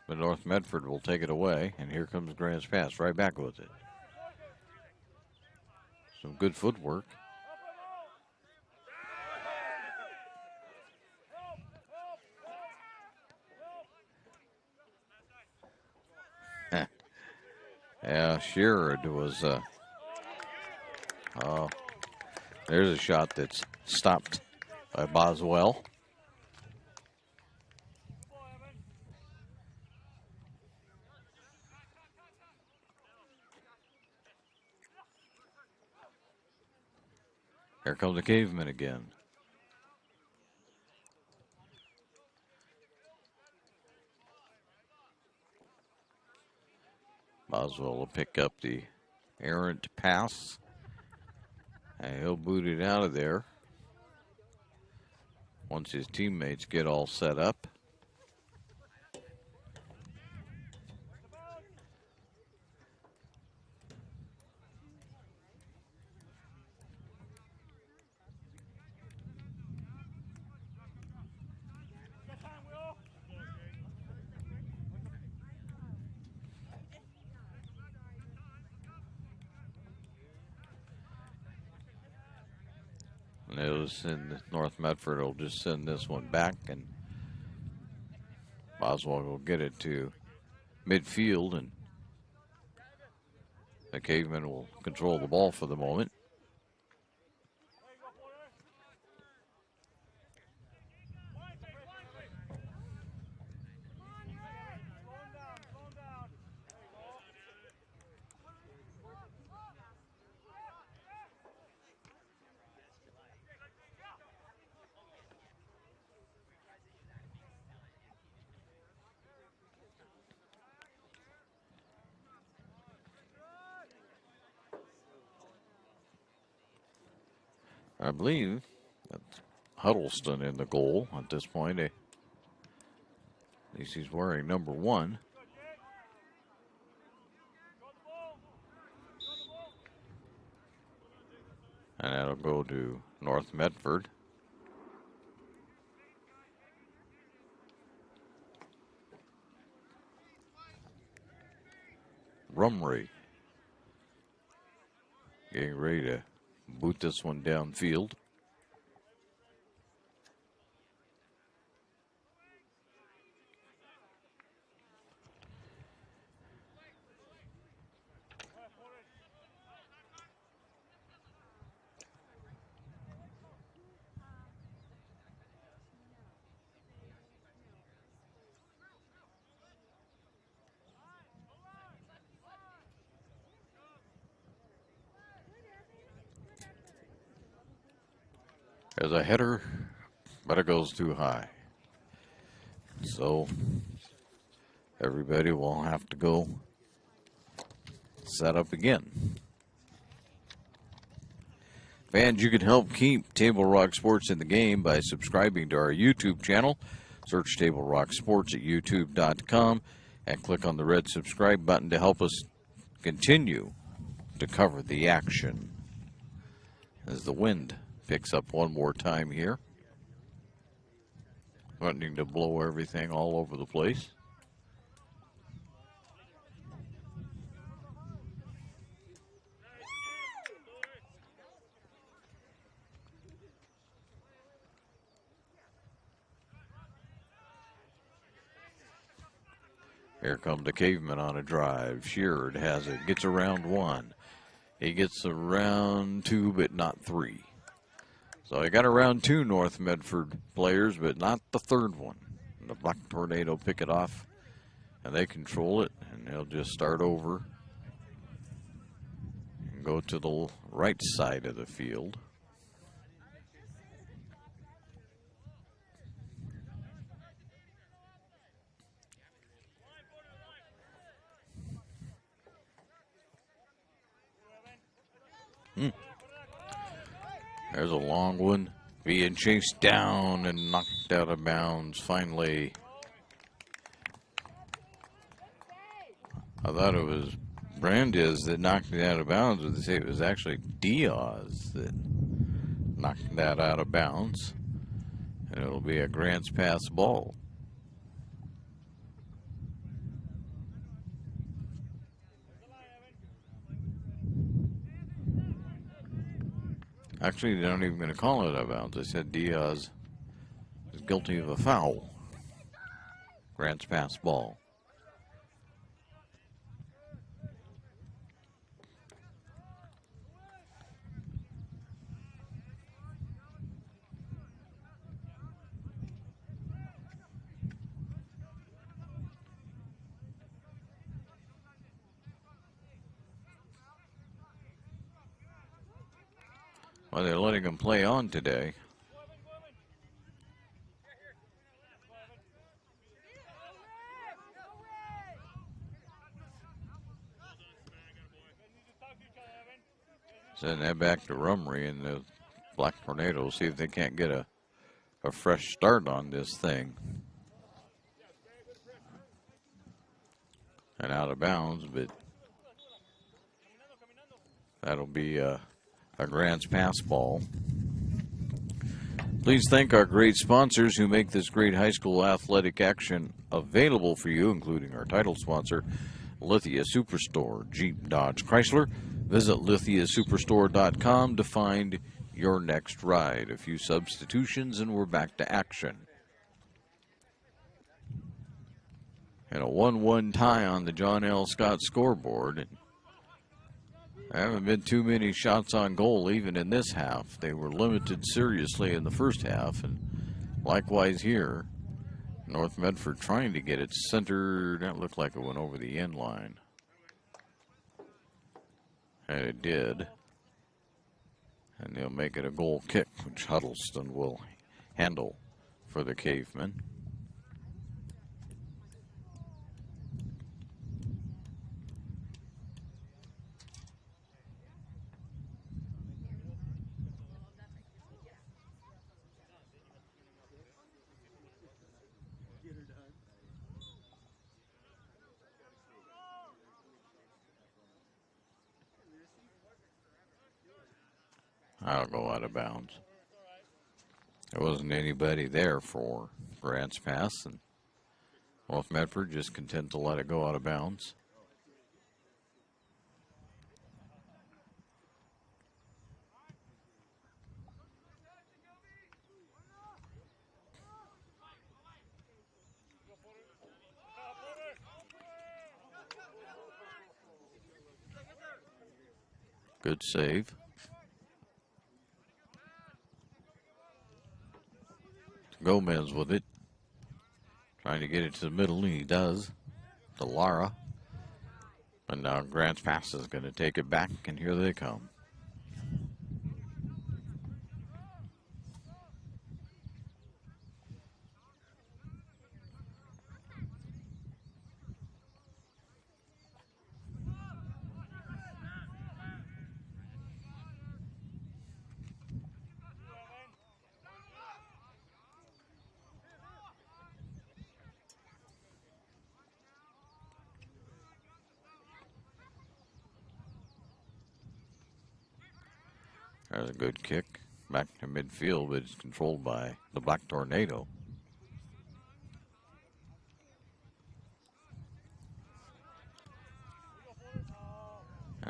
But North Medford will take it away, and here comes Grants Pass right back with it. Some good footwork. Yeah, Sheard was, there's a shot that's stopped by Boswell. Here comes the Caveman again. Boswell will pick up the errant pass, and he'll boot it out of there once his teammates get all set up. Notice in North Medford will just send this one back, and Boswell will get it to midfield, and the Caveman will control the ball for the moment. I believe that's Huddleston in the goal at this point. At least he's wearing number 1. And that'll go to North Medford. Rumry getting ready to boot this one downfield. There's a header, but it goes too high. So everybody will have to go set up again. Fans, you can help keep Table Rock Sports in the game by subscribing to our YouTube channel. Search Table Rock Sports at youtube.com and click on the red subscribe button to help us continue to cover the action as the wind picks up one more time here. wanting to blow everything all over the place. Here comes the Caveman on a drive. Sheard has it, gets around one. He gets around two, but not three. So he got around two North Medford players, but not the third one. And the Black Tornado pick it off, and they control it, and they'll just start over and go to the right side of the field. There's a long one being chased down and knocked out of bounds. Finally, I thought it was Brandes that knocked it out of bounds, but they say it was actually Diaz that knocked that out of bounds. And it'll be a Grants Pass ball. Actually, they're not even going to call it out of bounds. They said Diaz is guilty of a foul. Grants Pass ball. Well, they're letting him play on today. Send that back to Rumry and the Black Tornadoes, see if they can't get a fresh start on this thing. And out of bounds, but that'll be a Grants Pass ball. Please thank our great sponsors who make this great high school athletic action available for you, including our title sponsor, Lithia Superstore, Jeep, Dodge, Chrysler. Visit lithiasuperstore.com to find your next ride. A few substitutions and we're back to action. And a 1-1 tie on the John L. Scott scoreboard. There haven't been too many shots on goal even in this half. They were limited seriously in the first half, and likewise here. North Medford trying to get it centered. That looked like it went over the end line. And it did. And they'll make it a goal kick, which Huddleston will handle for the Cavemen. I'll go out of bounds. There wasn't anybody there for Grants Pass, and North Medford just content to let it go out of bounds. Good save. Gomez with it. Trying to get it to the middle, and he does. To Lara. And now Grants Pass is going to take it back, and here they come. There's a good kick back to midfield, but it's controlled by the Black Tornado.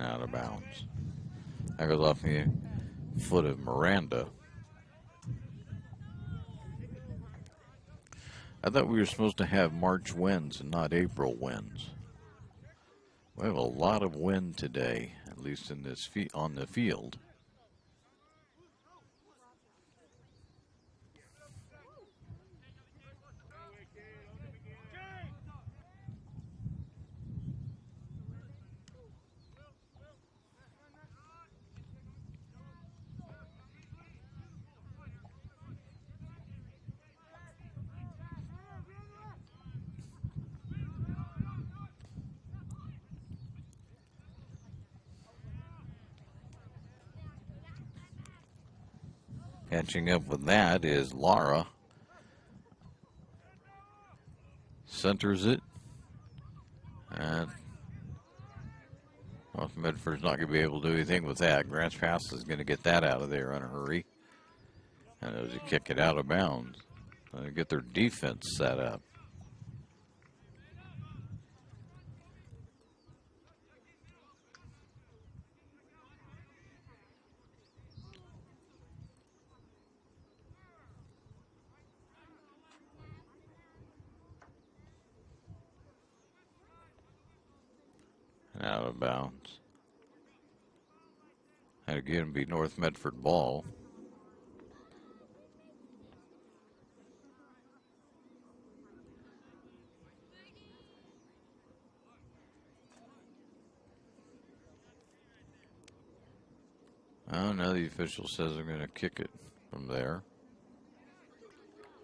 Out of bounds. That goes off the foot of Miranda. I thought we were supposed to have March winds and not April winds. We have a lot of wind today, at least in this on the field. Catching up with that is Lara. Centers it. And North Medford's not going to be able to do anything with that. Grants Pass is going to get that out of there in a hurry. And as you kick it out of bounds, they get their defense set up. Out of bounds. And again, be North Medford ball. Oh, now the official says they're going to kick it from there.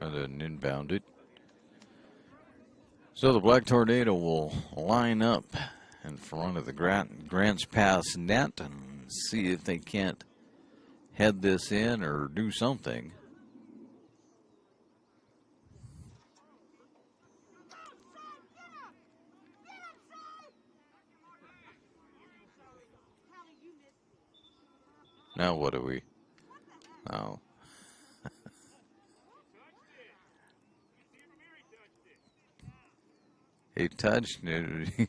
Rather than inbound it. So the Black Tornado will line up in front of the Grants Pass net and see if they can't head this in or do something. Now what do we? Oh. He touched it.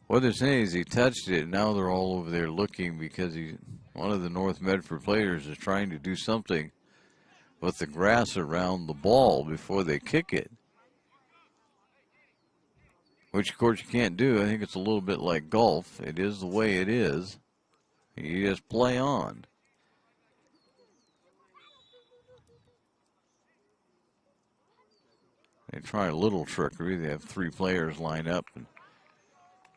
What they're saying is he touched it, and now they're all over there looking because one of the North Medford players is trying to do something with the grass around the ball before they kick it. Which, of course, you can't do. I think it's a little bit like golf. It is the way it is. You just play on. They try a little trickery. They have three players line up and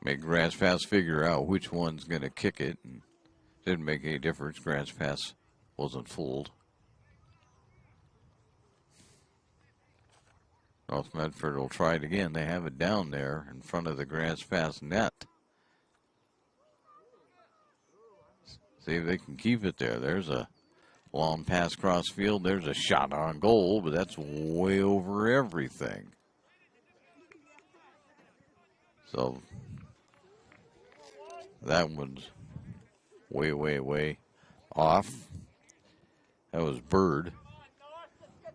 make Grants Pass figure out which one's going to kick it. And didn't make any difference. Grants Pass wasn't fooled. North Medford will try it again. They have it down there in front of the Grants Pass net. See if they can keep it there. There's a long pass cross field. There's a shot on goal, but that's way over everything. So that one's way, way, way off. That was Bird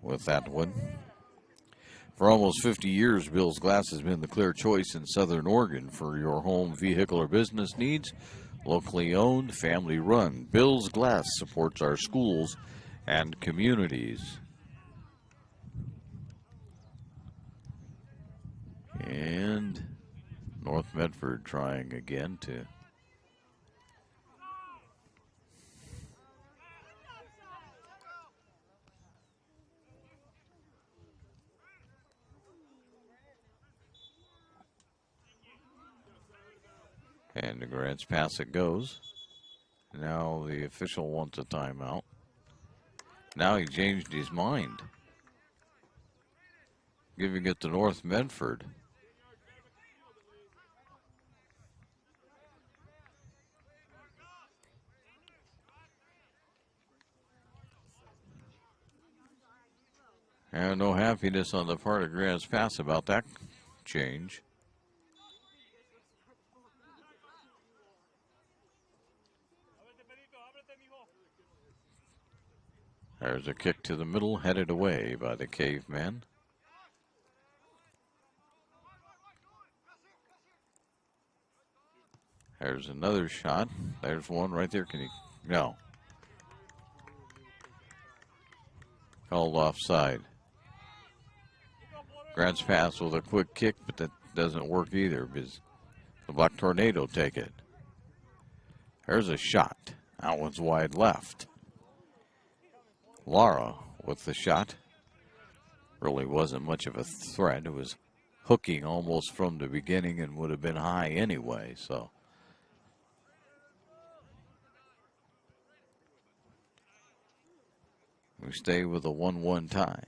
with that one. For almost 50 years, Bill's Glass has been the clear choice in Southern Oregon for your home, vehicle, or business needs. Locally owned, family run, Bill's Glass supports our schools and communities. And North Medford trying again to and the Grants Pass it goes. Now the official wants a timeout. Now he changed his mind. Giving it to North Medford. And no happiness on the part of Grants Pass about that change. There's a kick to the middle, headed away by the Caveman. There's another shot. There's one right there. Can he? No. Called offside. Grant's pass with a quick kick, but that doesn't work either because the Black Tornado take it. There's a shot. That one's wide left. Lara with the shot. Really wasn't much of a threat. It was hooking almost from the beginning and would have been high anyway, so. We stay with a 1-1 tie.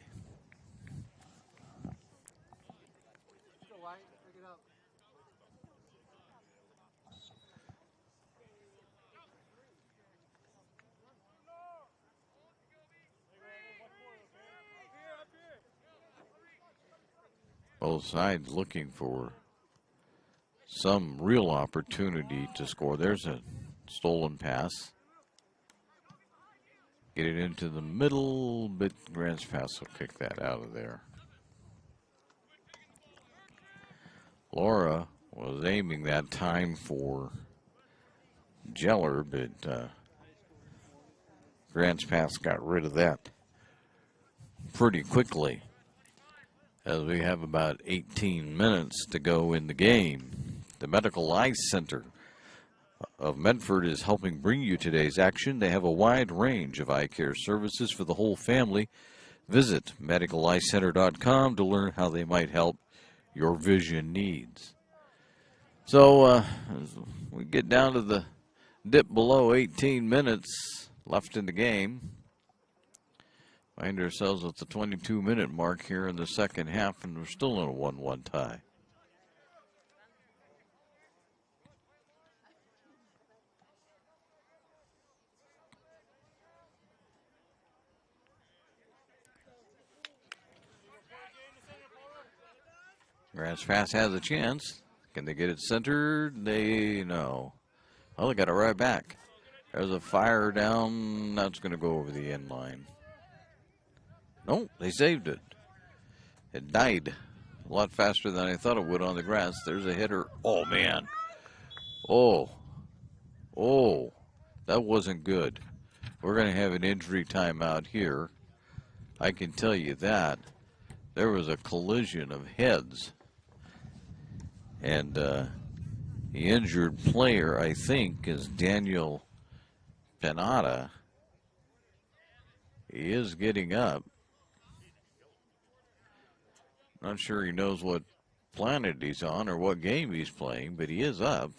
Both sides looking for some real opportunity to score. There's a stolen pass. Get it into the middle, but Grant's pass will kick that out of there. Laura was aiming that time for Jeller, but Grant's pass got rid of that pretty quickly, as we have about 18 minutes to go in the game. The Medical Eye Center of Medford is helping bring you today's action. They have a wide range of eye care services for the whole family. Visit medicaleyecenter.com to learn how they might help your vision needs. So as we get down to the dip below 18 minutes left in the game. Find ourselves at the 22-minute mark here in the second half, and we're still in a 1-1 tie. Grant's pass has a chance. Can they get it centered? No. Well, they got it right back. There's a fire down. That's going to go over the end line. No, they saved it. It died a lot faster than I thought it would on the grass. There's a hitter. Oh, man. Oh, that wasn't good. We're going to have an injury timeout here. I can tell you that. There was a collision of heads. And the injured player, I think, is Daniel Panada. He is getting up. Not sure he knows what planet he's on or what game he's playing, but he is up.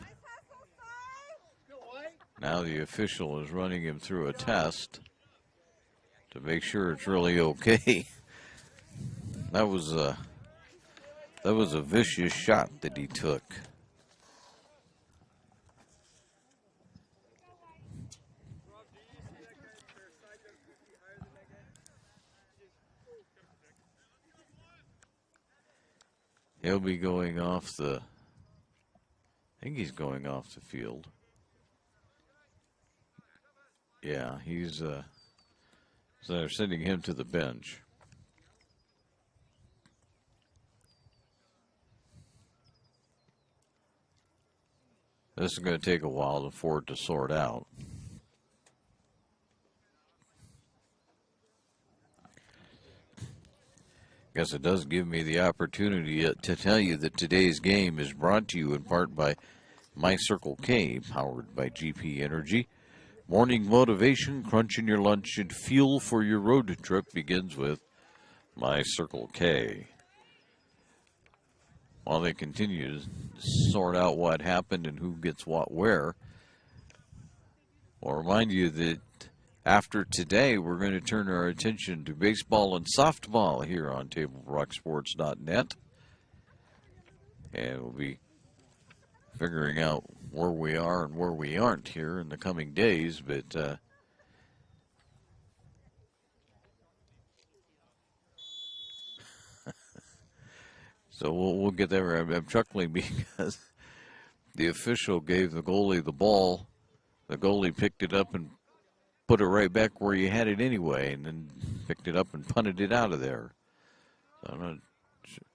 Now the official is running him through a test to make sure it's really okay. That was a vicious shot that he took. He'll be going off I think he's going off the field. Yeah, so they're sending him to the bench. This is going to take a while for it to sort out. Guess it does give me the opportunity to tell you that today's game is brought to you in part by My Circle K, powered by GP Energy. Morning motivation, crunching your lunch, and fuel for your road trip begins with My Circle K. While they continue to sort out what happened and who gets what where, I'll remind you that after today, we're going to turn our attention to baseball and softball here on TableRockSports.net. And we'll be figuring out where we are and where we aren't here in the coming days. But so we'll get there. I'm chuckling because the official gave the goalie the ball. The goalie picked it up and put it right back where you had it anyway, and then picked it up and punted it out of there. So I'm not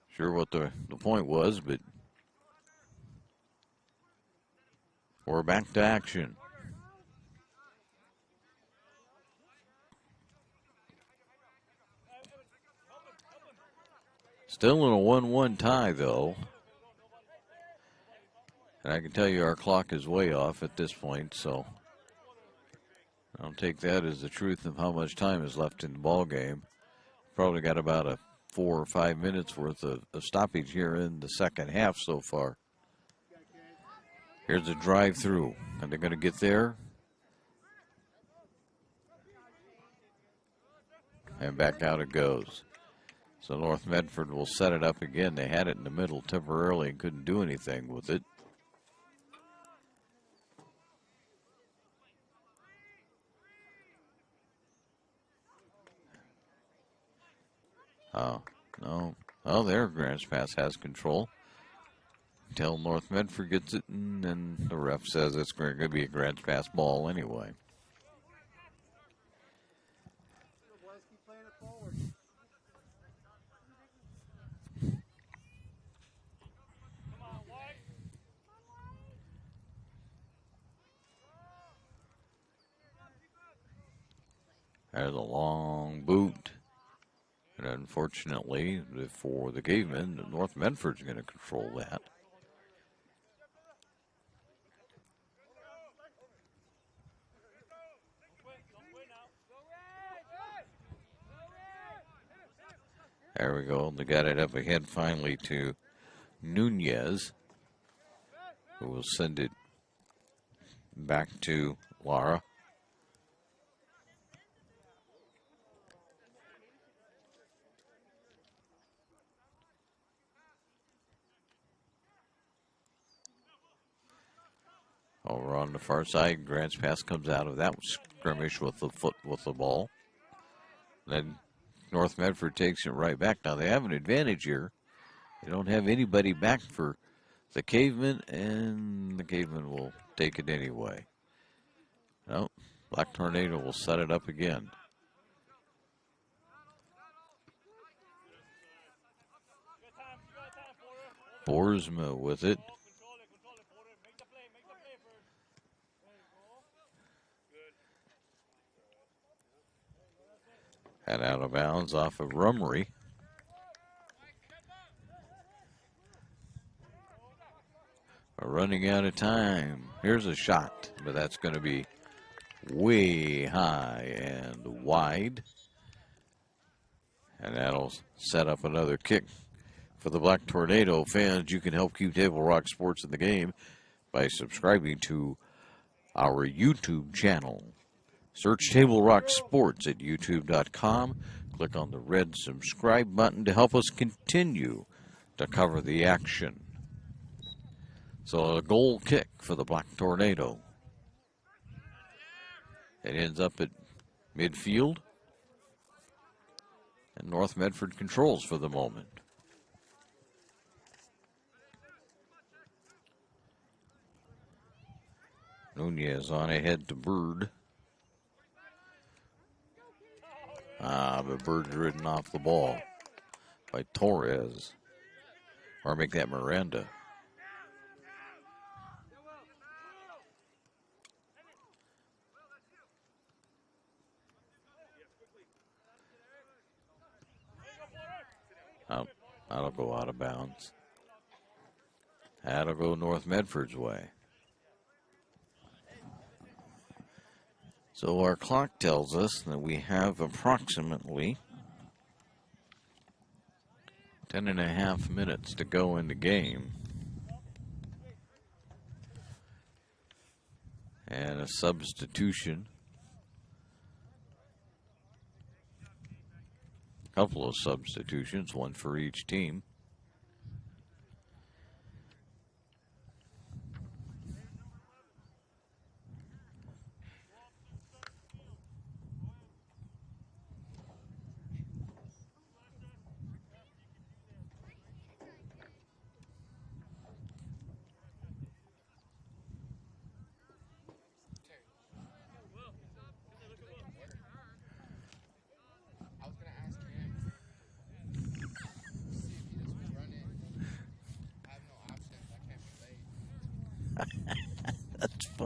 sure what the point was, but We're back to action. Still in a 1-1 tie, though. And I can tell you our clock is way off at this point, so I'll take that as the truth of how much time is left in the ball game. Probably got about a 4 or 5 minutes worth of stoppage here in the second half so far. Here's a drive through. Are they going to get there? And back out it goes. So North Medford will set it up again. They had it in the middle temporarily and couldn't do anything with it. Oh, no. Oh, there, Grants Pass has control. Until North Medford gets it, and then the ref says it's going to be a Grants Pass ball anyway. There's a long boot. And unfortunately, for the Cavemen, North Medford's going to control that. There we go. They got it up ahead finally to Nunez, who will send it back to Lara. Over on the far side, Grants Pass comes out of that skirmish with the foot with the ball. Then North Medford takes it right back. Now they have an advantage here. They don't have anybody back for the Cavemen, and the Cavemen will take it anyway. No, Black Tornado will set it up again. Boersma with it. And out of bounds off of Rummery. We're running out of time. Here's a shot, but that's going to be way high and wide. And that'll set up another kick for the Black Tornado fans. You can help keep Table Rock Sports in the game by subscribing to our YouTube channel. Search Table Rock Sports at youtube.com. Click on the red subscribe button to help us continue to cover the action. So a goal kick for the Black Tornado. It ends up at midfield. And North Medford controls for the moment. Nunez on ahead to Bird. But Bird's ridden off the ball by Torres. Or make that Miranda. Oh, that'll go out of bounds. That'll go North Medford's way. So our clock tells us that we have approximately 10.5 minutes to go in the game. And a substitution. Couple of substitutions, one for each team.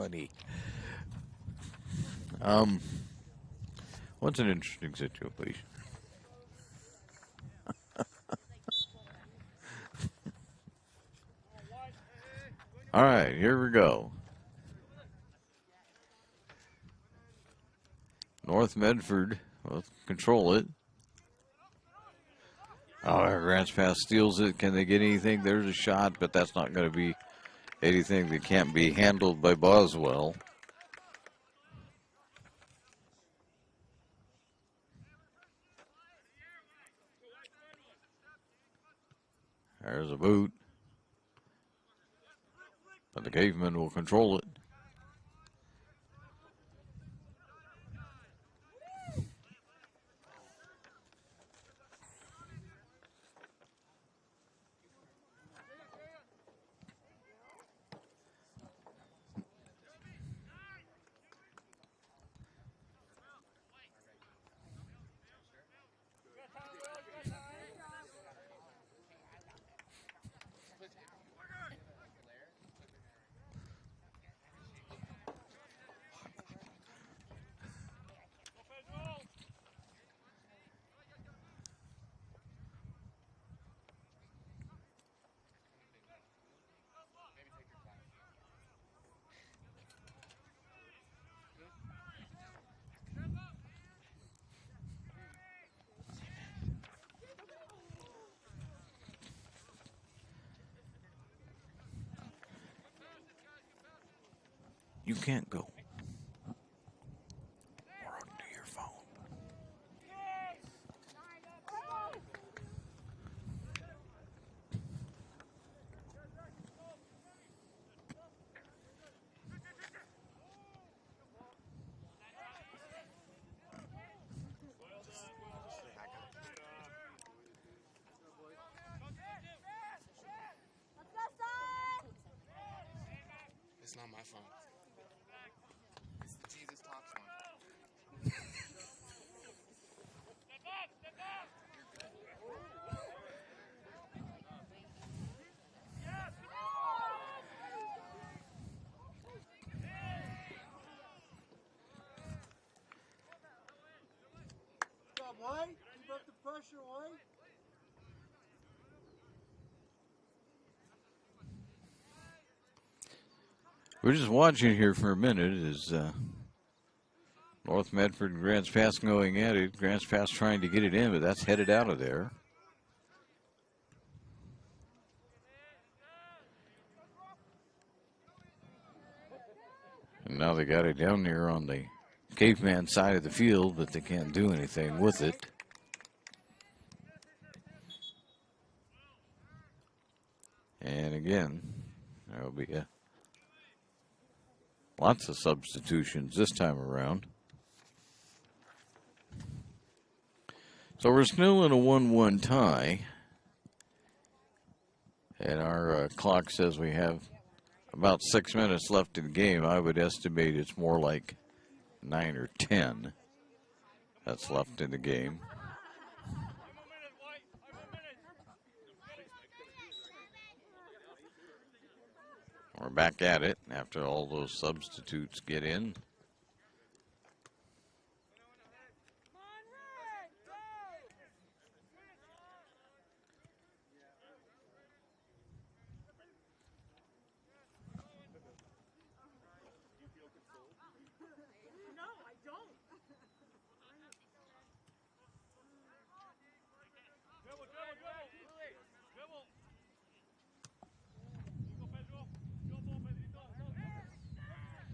funny. What's an interesting situation? All right, here we go. North Medford will control it. Oh, Grants Pass steals it. Can they get anything? There's a shot, but that's not going to be anything that can't be handled by Boswell. There's a boot. But the Caveman will control it. You can't go. Or onto your phone. It's not my phone. It's the Jesus Talks one. Good job, White. Keep up the pressure, White. We're just watching here for a minute as North Medford and Grants Pass going at it. Grants Pass trying to get it in, but that's headed out of there. And now they got it down there on the Caveman side of the field, but they can't do anything with it. And again, there'll be lots of substitutions this time around. So we're still in a 1-1 tie. And our clock says we have about 6 minutes left in the game. I would estimate it's more like 9 or 10 that's left in the game. We're back at it after all those substitutes get in.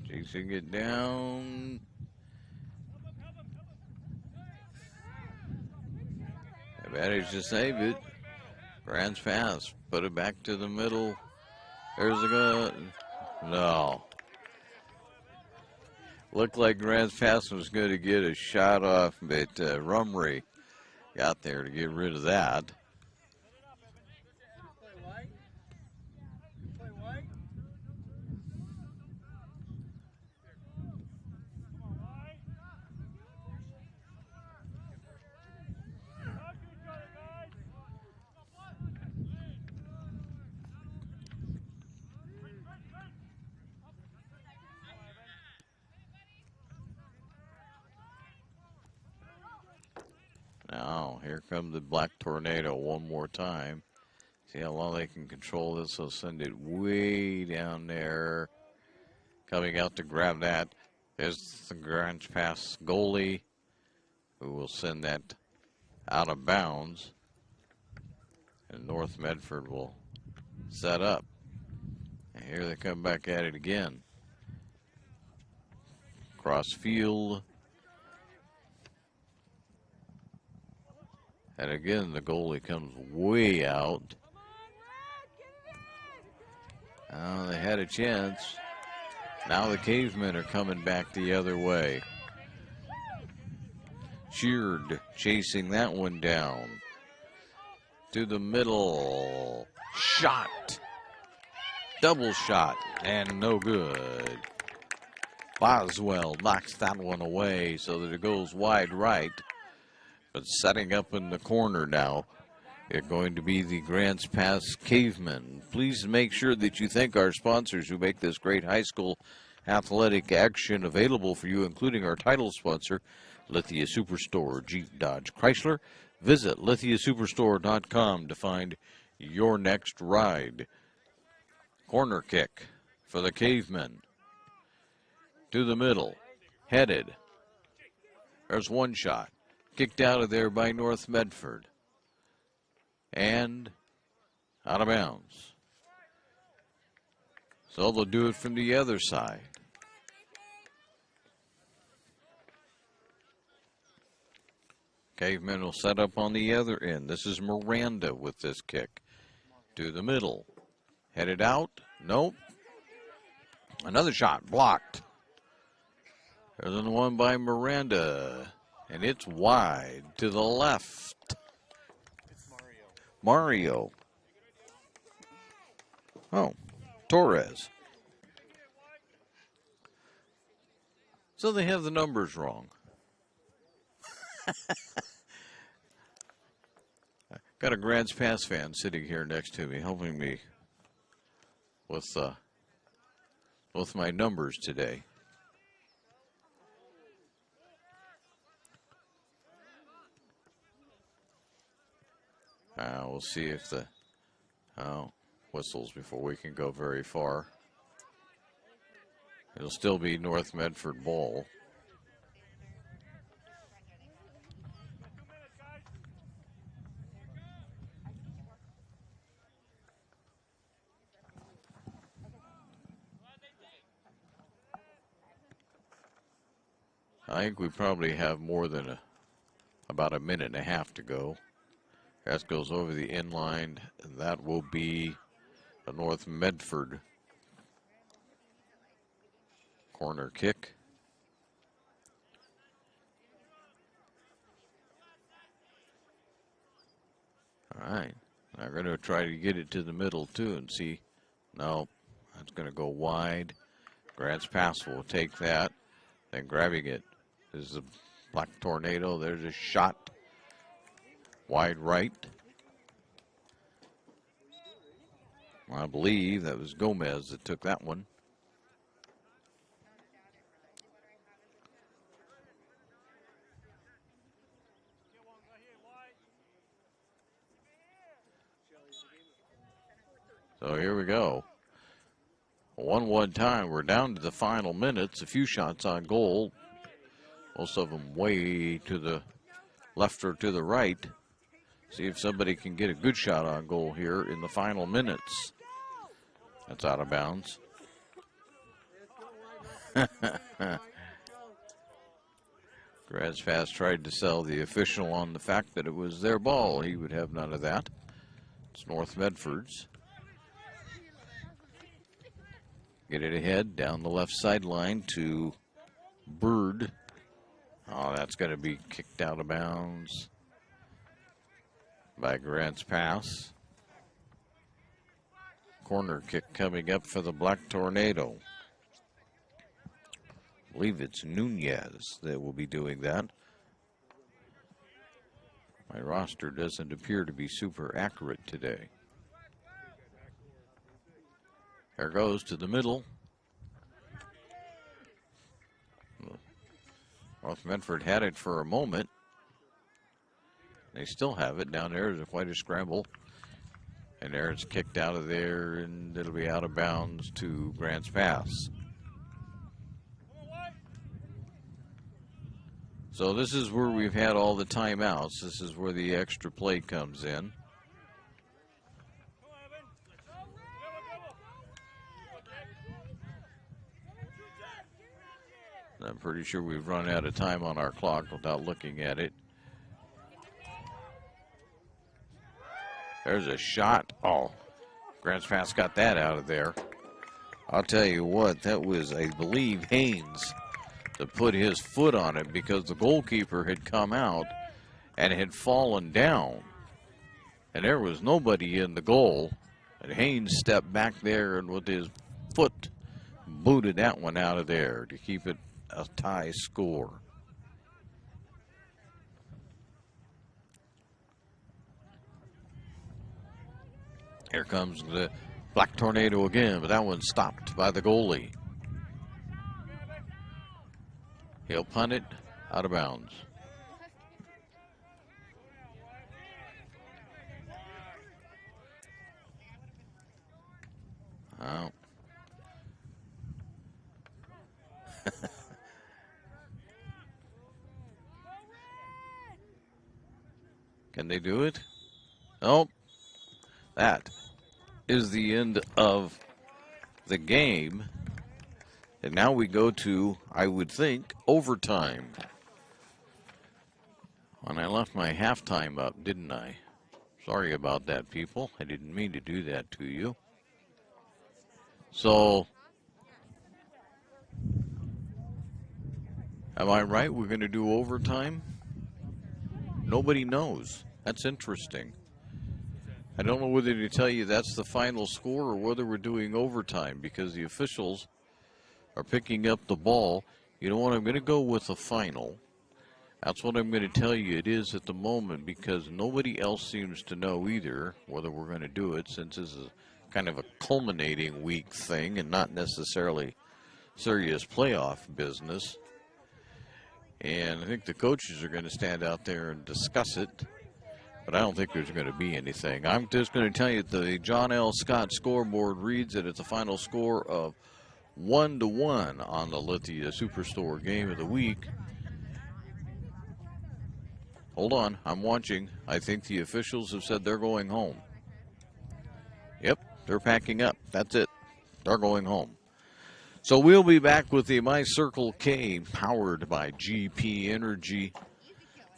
Chasing it down. They managed to save it. Grants Pass. Put it back to the middle. There's a gun. No. Looked like Grants Pass was going to get a shot off, but Rumry got there to get rid of that. here come the Black Tornado one more time. See how long they can control this. They'll send it way down there. Coming out to grab that. There's the Grants Pass goalie, who will send that out of bounds. And North Medford will set up. And here they come back at it again. Cross field. And again, the goalie comes way out. Oh, they had a chance. Now the Cavemen are coming back the other way. Sheard chasing that one down. To the middle. Shot. Double shot. And no good. Boswell knocks that one away so that it goes wide right. But setting up in the corner now, it's going to be the Grants Pass Cavemen. Please make sure that you thank our sponsors who make this great high school athletic action available for you, including our title sponsor, Lithia Superstore Jeep Dodge Chrysler. Visit lithiasuperstore.com to find your next ride. Corner kick for the Cavemen. To the middle. Headed. There's one shot. Kicked out of there by North Medford. And out of bounds. So they'll do it from the other side. Cavemen will set up on the other end. This is Miranda with this kick. To the middle. Headed out. Nope. Another shot. Blocked. There's the one by Miranda. And it's wide to the left. It's Mario. Oh, Torres. So they have the numbers wrong. Got a Grants Pass fan sitting here next to me, helping me with my numbers today. We'll see if the whistles before we can go very far. It'll still be North Medford ball. I think we probably have more than about a minute and a half to go. That goes over the inline, and that will be a North Medford corner kick. All right, I'm going to try to get it to the middle too and see. No, that's going to go wide. Grants Pass will take that. Then grabbing it is the Black Tornado. There's a shot. Wide right. I believe that was Gomez that took that one. So here we go. 1-1 time. We're down to the final minutes. A few shots on goal. Most of them way to the left or to the right. See if somebody can get a good shot on goal here in the final minutes. That's out of bounds. Grants Pass tried to sell the official on the fact that it was their ball. He would have none of that. It's North Medford's. Get it ahead down the left sideline to Bird. Oh, that's going to be kicked out of bounds by Grants Pass. Corner kick coming up for the Black Tornado. I believe it's Nunez that will be doing that. My roster doesn't appear to be super accurate today. There goes to the middle. North Medford had it for a moment. They still have it down there. There's quite a scramble. And there it's kicked out of there, and it'll be out of bounds to Grants Pass. So this is where we've had all the timeouts. This is where the extra play comes in. I'm pretty sure we've run out of time on our clock without looking at it. There's a shot. Oh, Grants Pass got that out of there. I'll tell you what, that was, I believe, Haynes that put his foot on it because the goalkeeper had come out and had fallen down. And there was nobody in the goal. And Haynes stepped back there and with his foot booted that one out of there to keep it a tie score. Here comes the Black Tornado again, but that one's stopped by the goalie. He'll punt it out of bounds. Oh. Can they do it? Nope. That is the end of the game. And now we go to, I would think, overtime. And I left my halftime up, didn't I? Sorry about that, people. I didn't mean to do that to you. So, am I right? We're going to do overtime? Nobody knows. That's interesting. I don't know whether to tell you that's the final score or whether we're doing overtime because the officials are picking up the ball. You know what? I'm going to go with the final. That's what I'm going to tell you it is at the moment because nobody else seems to know either whether we're going to do it since this is kind of a culminating week thing and not necessarily serious playoff business. And I think the coaches are going to stand out there and discuss it. But I don't think there's going to be anything. I'm just going to tell you the John L. Scott scoreboard reads that it's a final score of 1-1 on the Lithia Superstore game of the week. Hold on, I'm watching. I think the officials have said they're going home. Yep, they're packing up. That's it. They're going home. So we'll be back with the My Circle K powered by GP Energy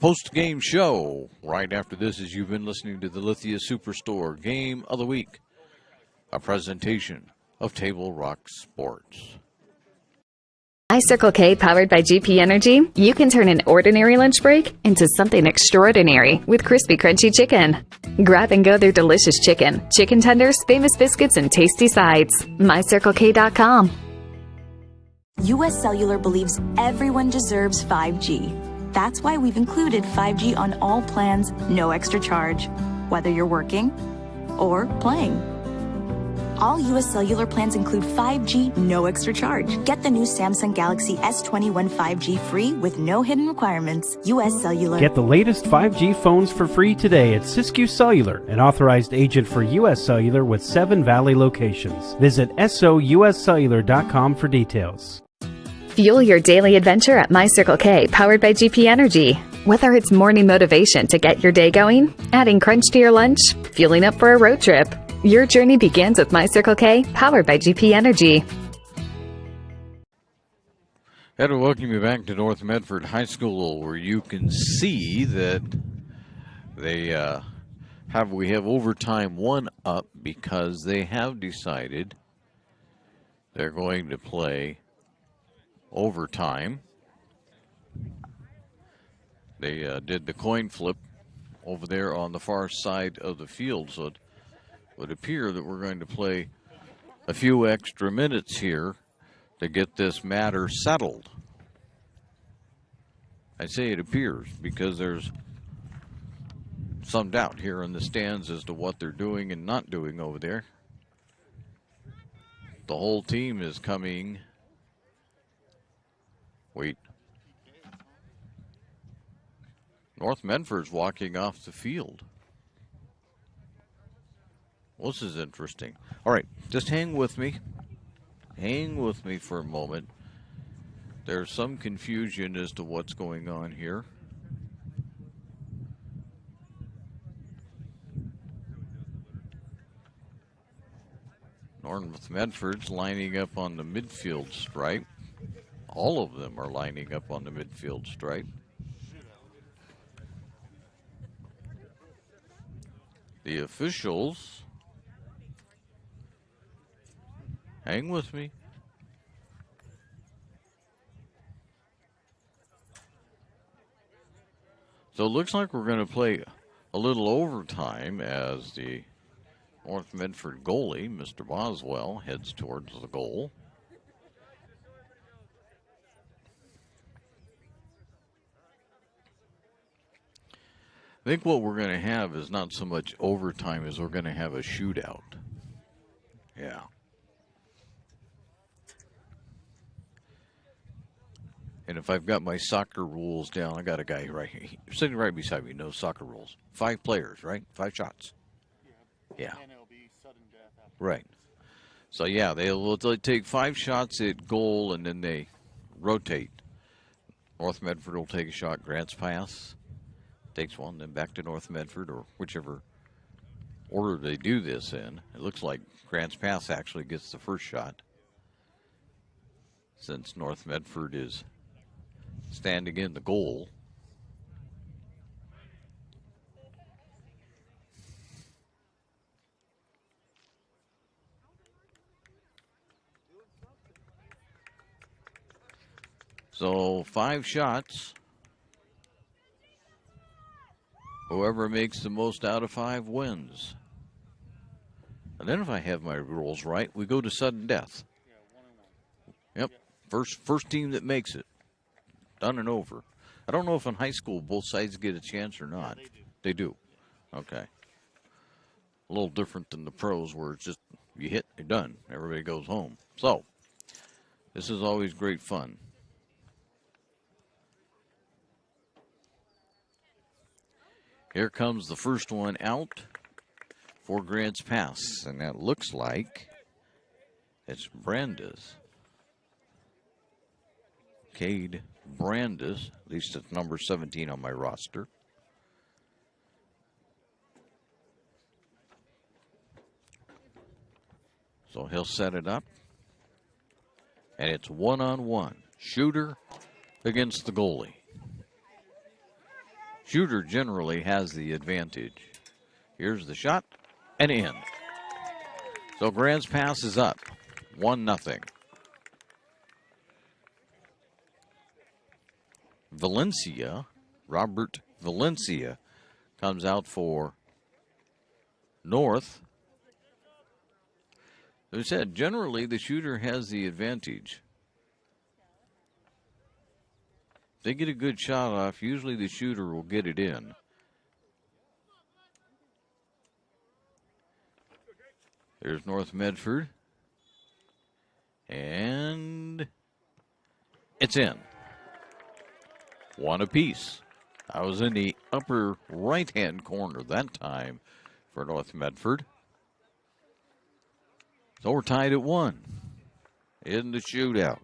post-game show right after this as you've been listening to the Lithia Superstore Game of the Week, a presentation of Table Rock Sports. My Circle K powered by GP Energy, you can turn an ordinary lunch break into something extraordinary with crispy crunchy chicken. Grab and go their delicious chicken, chicken tenders, famous biscuits, and tasty sides. MyCircleK.com. US Cellular believes everyone deserves 5G. That's why we've included 5G on all plans, no extra charge, whether you're working or playing. All US Cellular plans include 5G, no extra charge. Get the new Samsung Galaxy S21 5G free with no hidden requirements. US Cellular. Get the latest 5G phones for free today at Siskiyou Cellular, an authorized agent for US Cellular with 7 Valley locations. Visit souscellular.com for details. Fuel your daily adventure at My Circle K, powered by GP Energy. Whether it's morning motivation to get your day going, adding crunch to your lunch, fueling up for a road trip, your journey begins with My Circle K, powered by GP Energy. I'd welcome you back to North Medford High School, where you can see that we have overtime 1 up because they have decided they're going to play overtime. They did the coin flip over there on the far side of the field, so it would appear that we're going to play a few extra minutes here to get this matter settled. I say it appears because there's some doubt here in the stands as to what they're doing and not doing over there. The whole team is coming. Wait. North Medford's walking off the field. Well, this is interesting. All right, just hang with me. Hang with me for a moment. There's some confusion as to what's going on here. North Medford's lining up on the midfield stripe. All of them are lining up on the midfield stripe. The officials, hang with me. So it looks like we're going to play a little overtime as the North Medford goalie, Mr. Boswell, heads towards the goal. I think what we're going to have is not so much overtime as we're going to have a shootout. Yeah. And if I've got my soccer rules down, I got a guy right here sitting right beside me, knows soccer rules. 5 players, right? 5 shots. Yeah. And it'll be sudden death after. Right. So, yeah, they'll take 5 shots at goal, and then they rotate. North Medford will take a shot. Grants pass. Takes one, then back to North Medford, or whichever order they do this in. It looks like Grants pass actually gets the first shot, since North Medford is standing in the goal. So 5 shots. Whoever makes the most out of 5 wins. And then if I have my rules right, we go to sudden death. Yep. First team that makes it. Done and over. I don't know if in high school both sides get a chance or not. They do. Okay. A little different than the pros where it's just you hit, you're done. Everybody goes home. So, this is always great fun. Here comes the first one out for Grants pass, and that looks like it's Brandis. Cade Brandis, at least it's number 17 on my roster. So he'll set it up, and it's 1-on-1. Shooter against the goalie. Shooter generally has the advantage. Here's the shot, and in. So Grants pass is up, 1-0. Valencia, Robert Valencia, comes out for North. As I said, generally the shooter has the advantage. If they get a good shot off, usually the shooter will get it in. There's North Medford. And it's in. 1 apiece. I was in the upper right-hand corner that time for North Medford. So we're tied at 1 in the shootout.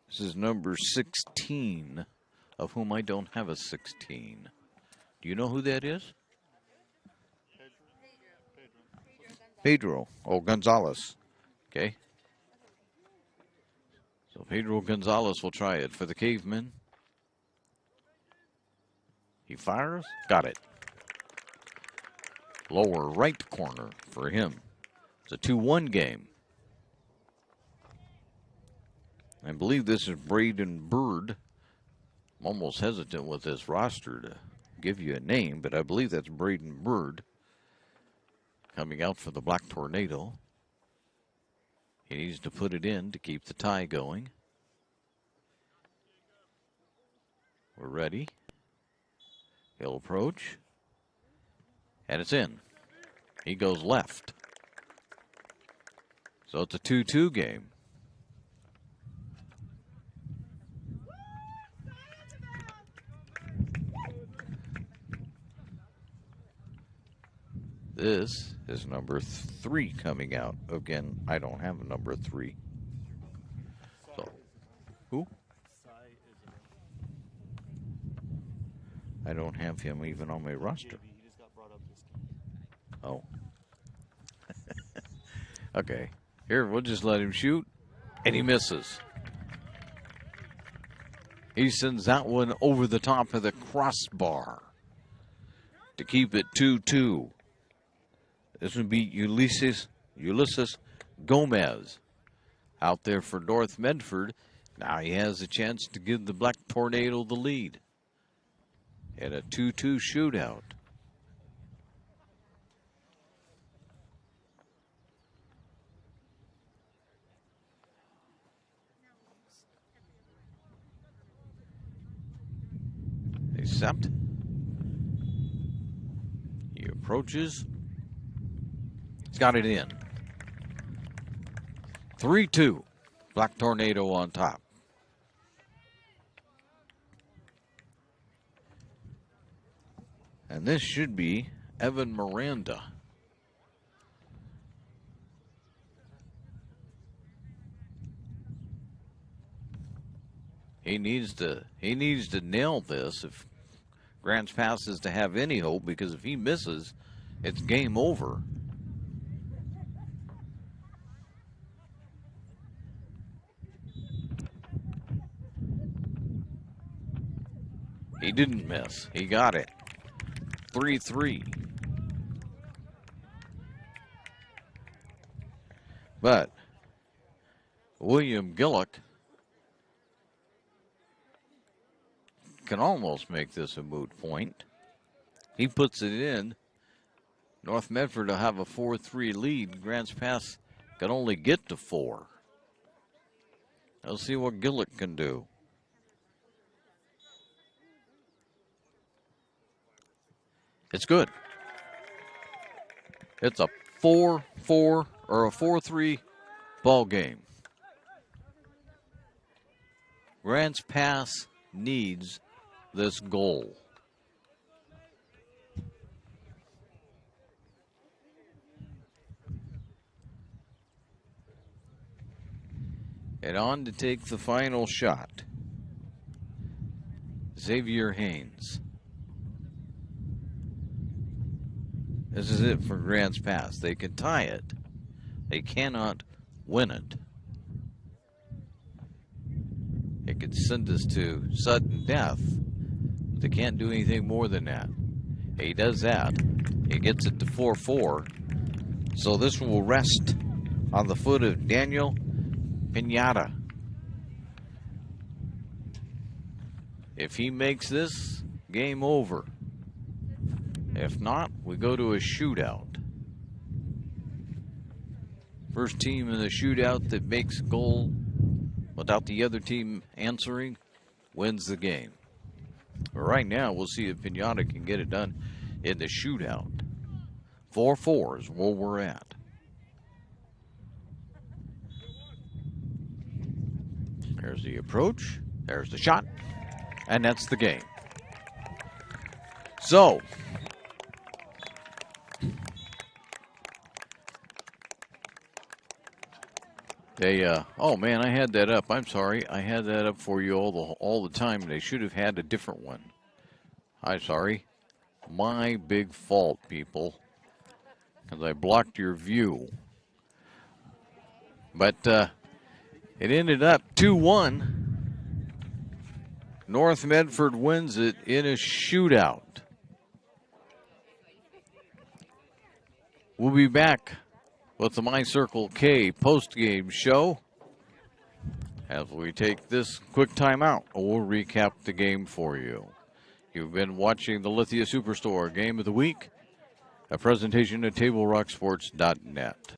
This is number 16, of whom I don't have a 16. Do you know who that is? Pedro. Oh, Gonzalez. Okay. So Pedro Gonzalez will try it for the Cavemen. He fires. Got it. Lower right corner for him. It's a 2-1 game. I believe this is Braden Bird. I'm almost hesitant with this roster to give you a name, but I believe that's Braden Bird coming out for the Black Tornado. He needs to put it in to keep the tie going. We're ready. He'll approach. And it's in. He goes left. So it's a 2-2 game. This is number 3 coming out. Again, I don't have a number 3. So, who? I don't have him even on my roster. Oh. Okay. Here, we'll just let him shoot. And he misses. He sends that one over the top of the crossbar to keep it 2-2. This would be Ulysses Gomez out there for North Medford. Now he has a chance to give the Black Tornado the lead in a 2-2 shootout. Except he approaches. He's got it in. 3-2. Black Tornado on top. And this should be Evan Miranda. He needs to nail this if Grants Pass is to have any hope, because if he misses, it's game over. He didn't miss. He got it. 3-3. But William Gillick can almost make this a moot point. He puts it in. North Medford will have a 4-3 lead. Grants Pass can only get to 4. Let's see what Gillick can do. It's good. It's a 4-4 or a 4-3 ball game. Grants Pass needs this goal. And on to take the final shot, Xavier Haynes. This is it for Grants Pass. They can tie it. They cannot win it. It could send us to sudden death. But they can't do anything more than that. He does that. He gets it to 4-4. So this will rest on the foot of Daniel Pinata. If he makes this, game over. If not, we go to a shootout. First team in the shootout that makes a goal without the other team answering wins the game. But right now, we'll see if Pinata can get it done in the shootout. 4-4 is where we're at. There's the approach. There's the shot. And that's the game. So, oh man, I had that up. I'm sorry. I had that up for you all the time. They should have had a different one. I'm sorry. My big fault, people. Because I blocked your view. But it ended up 2-1. North Medford wins it in a shootout. We'll be back with the My Circle K post-game show as we take this quick timeout. We'll recap the game for you. You've been watching the Lithia Superstore Game of the Week, a presentation at TableRockSports.net.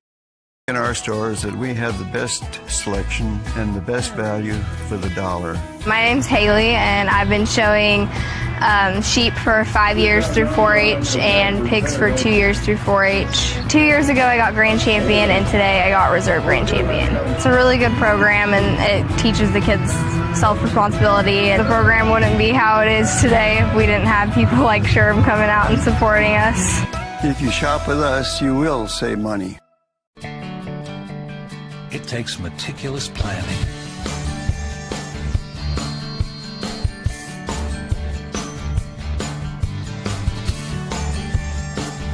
In our stores that we have the best selection and the best value for the dollar. My name's Haley, and I've been showing sheep for 5 years through 4-H and pigs for 2 years through 4-H. 2 years ago I got grand champion and today I got reserve grand champion. It's a really good program and it teaches the kids self-responsibility. The program wouldn't be how it is today if we didn't have people like Sherm coming out and supporting us. If you shop with us, you will save money. It takes meticulous planning,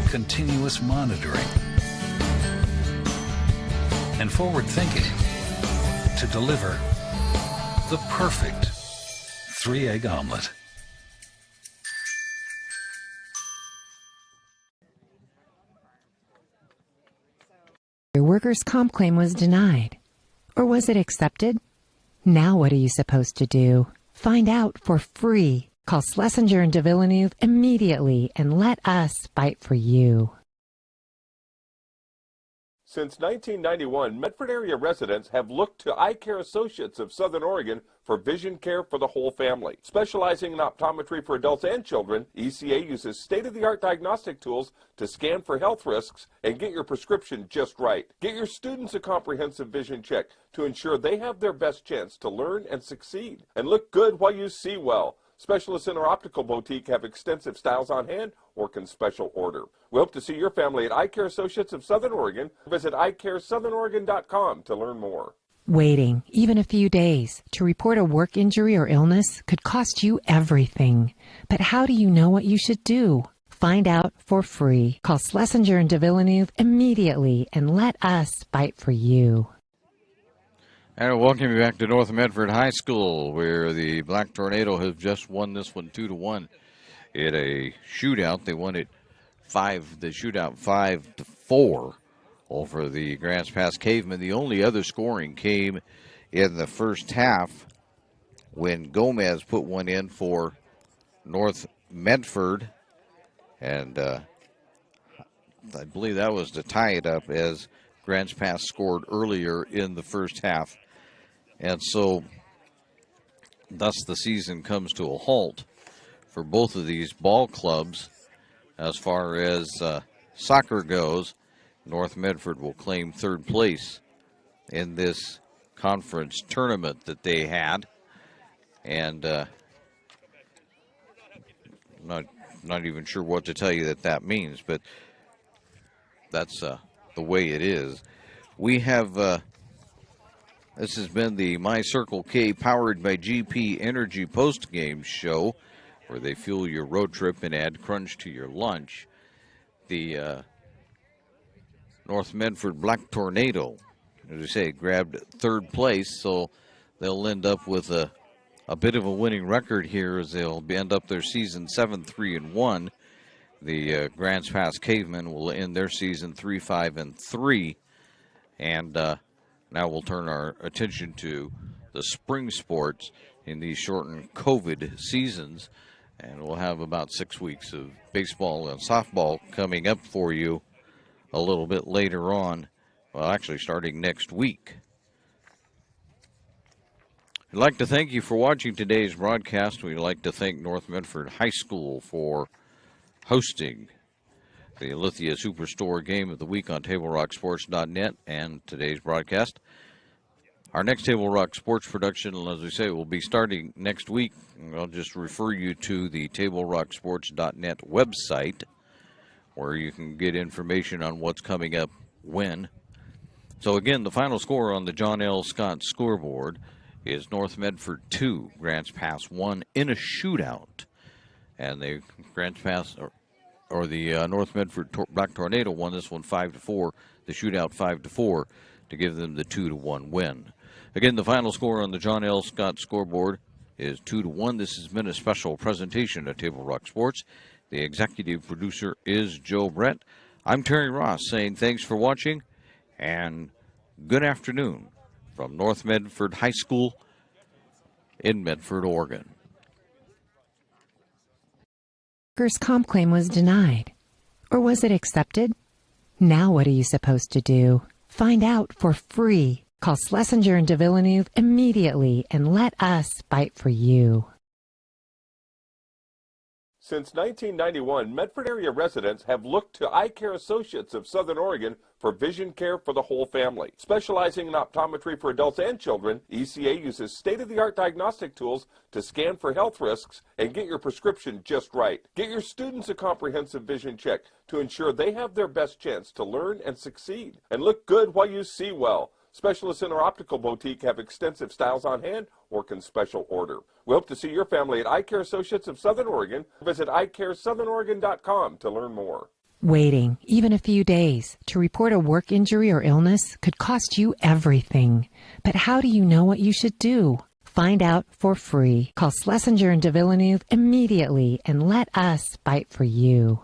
continuous monitoring, and forward thinking to deliver the perfect 3-egg omelet. Your workers' comp claim was denied. Or was it accepted? Now what are you supposed to do? Find out for free. Call Schlesinger and de Villeneuve immediately and let us fight for you. Since 1991, Medford area residents have looked to Eye Care Associates of Southern Oregon for vision care for the whole family. Specializing in optometry for adults and children, ECA uses state-of-the-art diagnostic tools to scan for health risks and get your prescription just right. Get your students a comprehensive vision check to ensure they have their best chance to learn and succeed. And look good while you see well. Specialists in our optical boutique have extensive styles on hand or can special order. We hope to see your family at Eye Care Associates of Southern Oregon. Visit eyecaresouthern.oregon.com to learn more. Waiting, even a few days, to report a work injury or illness could cost you everything. But how do you know what you should do? Find out for free. Call Schlesinger and de Villeneuve immediately and let us fight for you. And welcome you back to North Medford High School, where the Black Tornado have just won this one 2-1 in a shootout. They won it the shootout 5-4 over the Grants Pass Cavemen. The only other scoring came in the first half when Gomez put one in for North Medford, and I believe that was to tie it up, as Grants Pass scored earlier in the first half. And so, thus the season comes to a halt for both of these ball clubs. As far as soccer goes, North Medford will claim third place in this conference tournament that they had. And not even sure what to tell you that means, but that's the way it is. We have... This has been the My Circle K powered by GP Energy post-game show, where they fuel your road trip and add crunch to your lunch. The North Medford Black Tornado, as I say, grabbed third place, so they'll end up with a bit of a winning record here, as they'll end up their season 7-3-1. The Grants Pass Cavemen will end their season 3-5-3, and now we'll turn our attention to the spring sports in these shortened COVID seasons, and we'll have about 6 weeks of baseball and softball coming up for you a little bit later on, well, actually starting next week. I'd like to thank you for watching today's broadcast. We'd like to thank North Medford High School for hosting the Lithia Superstore Game of the Week on TableRockSports.net and today's broadcast. Our next Table Rock Sports production, as we say, will be starting next week. I'll just refer you to the TableRockSports.net website, where you can get information on what's coming up when. So again, the final score on the John L. Scott scoreboard is North Medford 2, Grants Pass 1 in a shootout. And the Grants Pass... or the North Medford Black Tornado won this one 5-4, the shootout 5-4, to give them the 2-1 win. Again, the final score on the John L. Scott scoreboard is 2-1. This has been a special presentation of Table Rock Sports. The executive producer is Joe Brett. I'm Terry Ross saying thanks for watching and good afternoon from North Medford High School in Medford, Oregon. Workers' comp claim was denied. Or was it accepted? Now what are you supposed to do? Find out for free. Call Schlesinger and de Villeneuve immediately and let us fight for you. Since 1991, Medford area residents have looked to Eye Care Associates of Southern Oregon for vision care for the whole family. Specializing in optometry for adults and children, ECA uses state-of-the-art diagnostic tools to scan for health risks and get your prescription just right. Get your students a comprehensive vision check to ensure they have their best chance to learn and succeed. And look good while you see well. Specialists in our optical boutique have extensive styles on hand or can special order. We hope to see your family at Eye Care Associates of Southern Oregon. Visit eyecaresouthern.com to learn more. Waiting, even a few days, to report a work injury or illness could cost you everything. But how do you know what you should do? Find out for free. Call Schlesinger and de Villeneuve immediately and let us fight for you.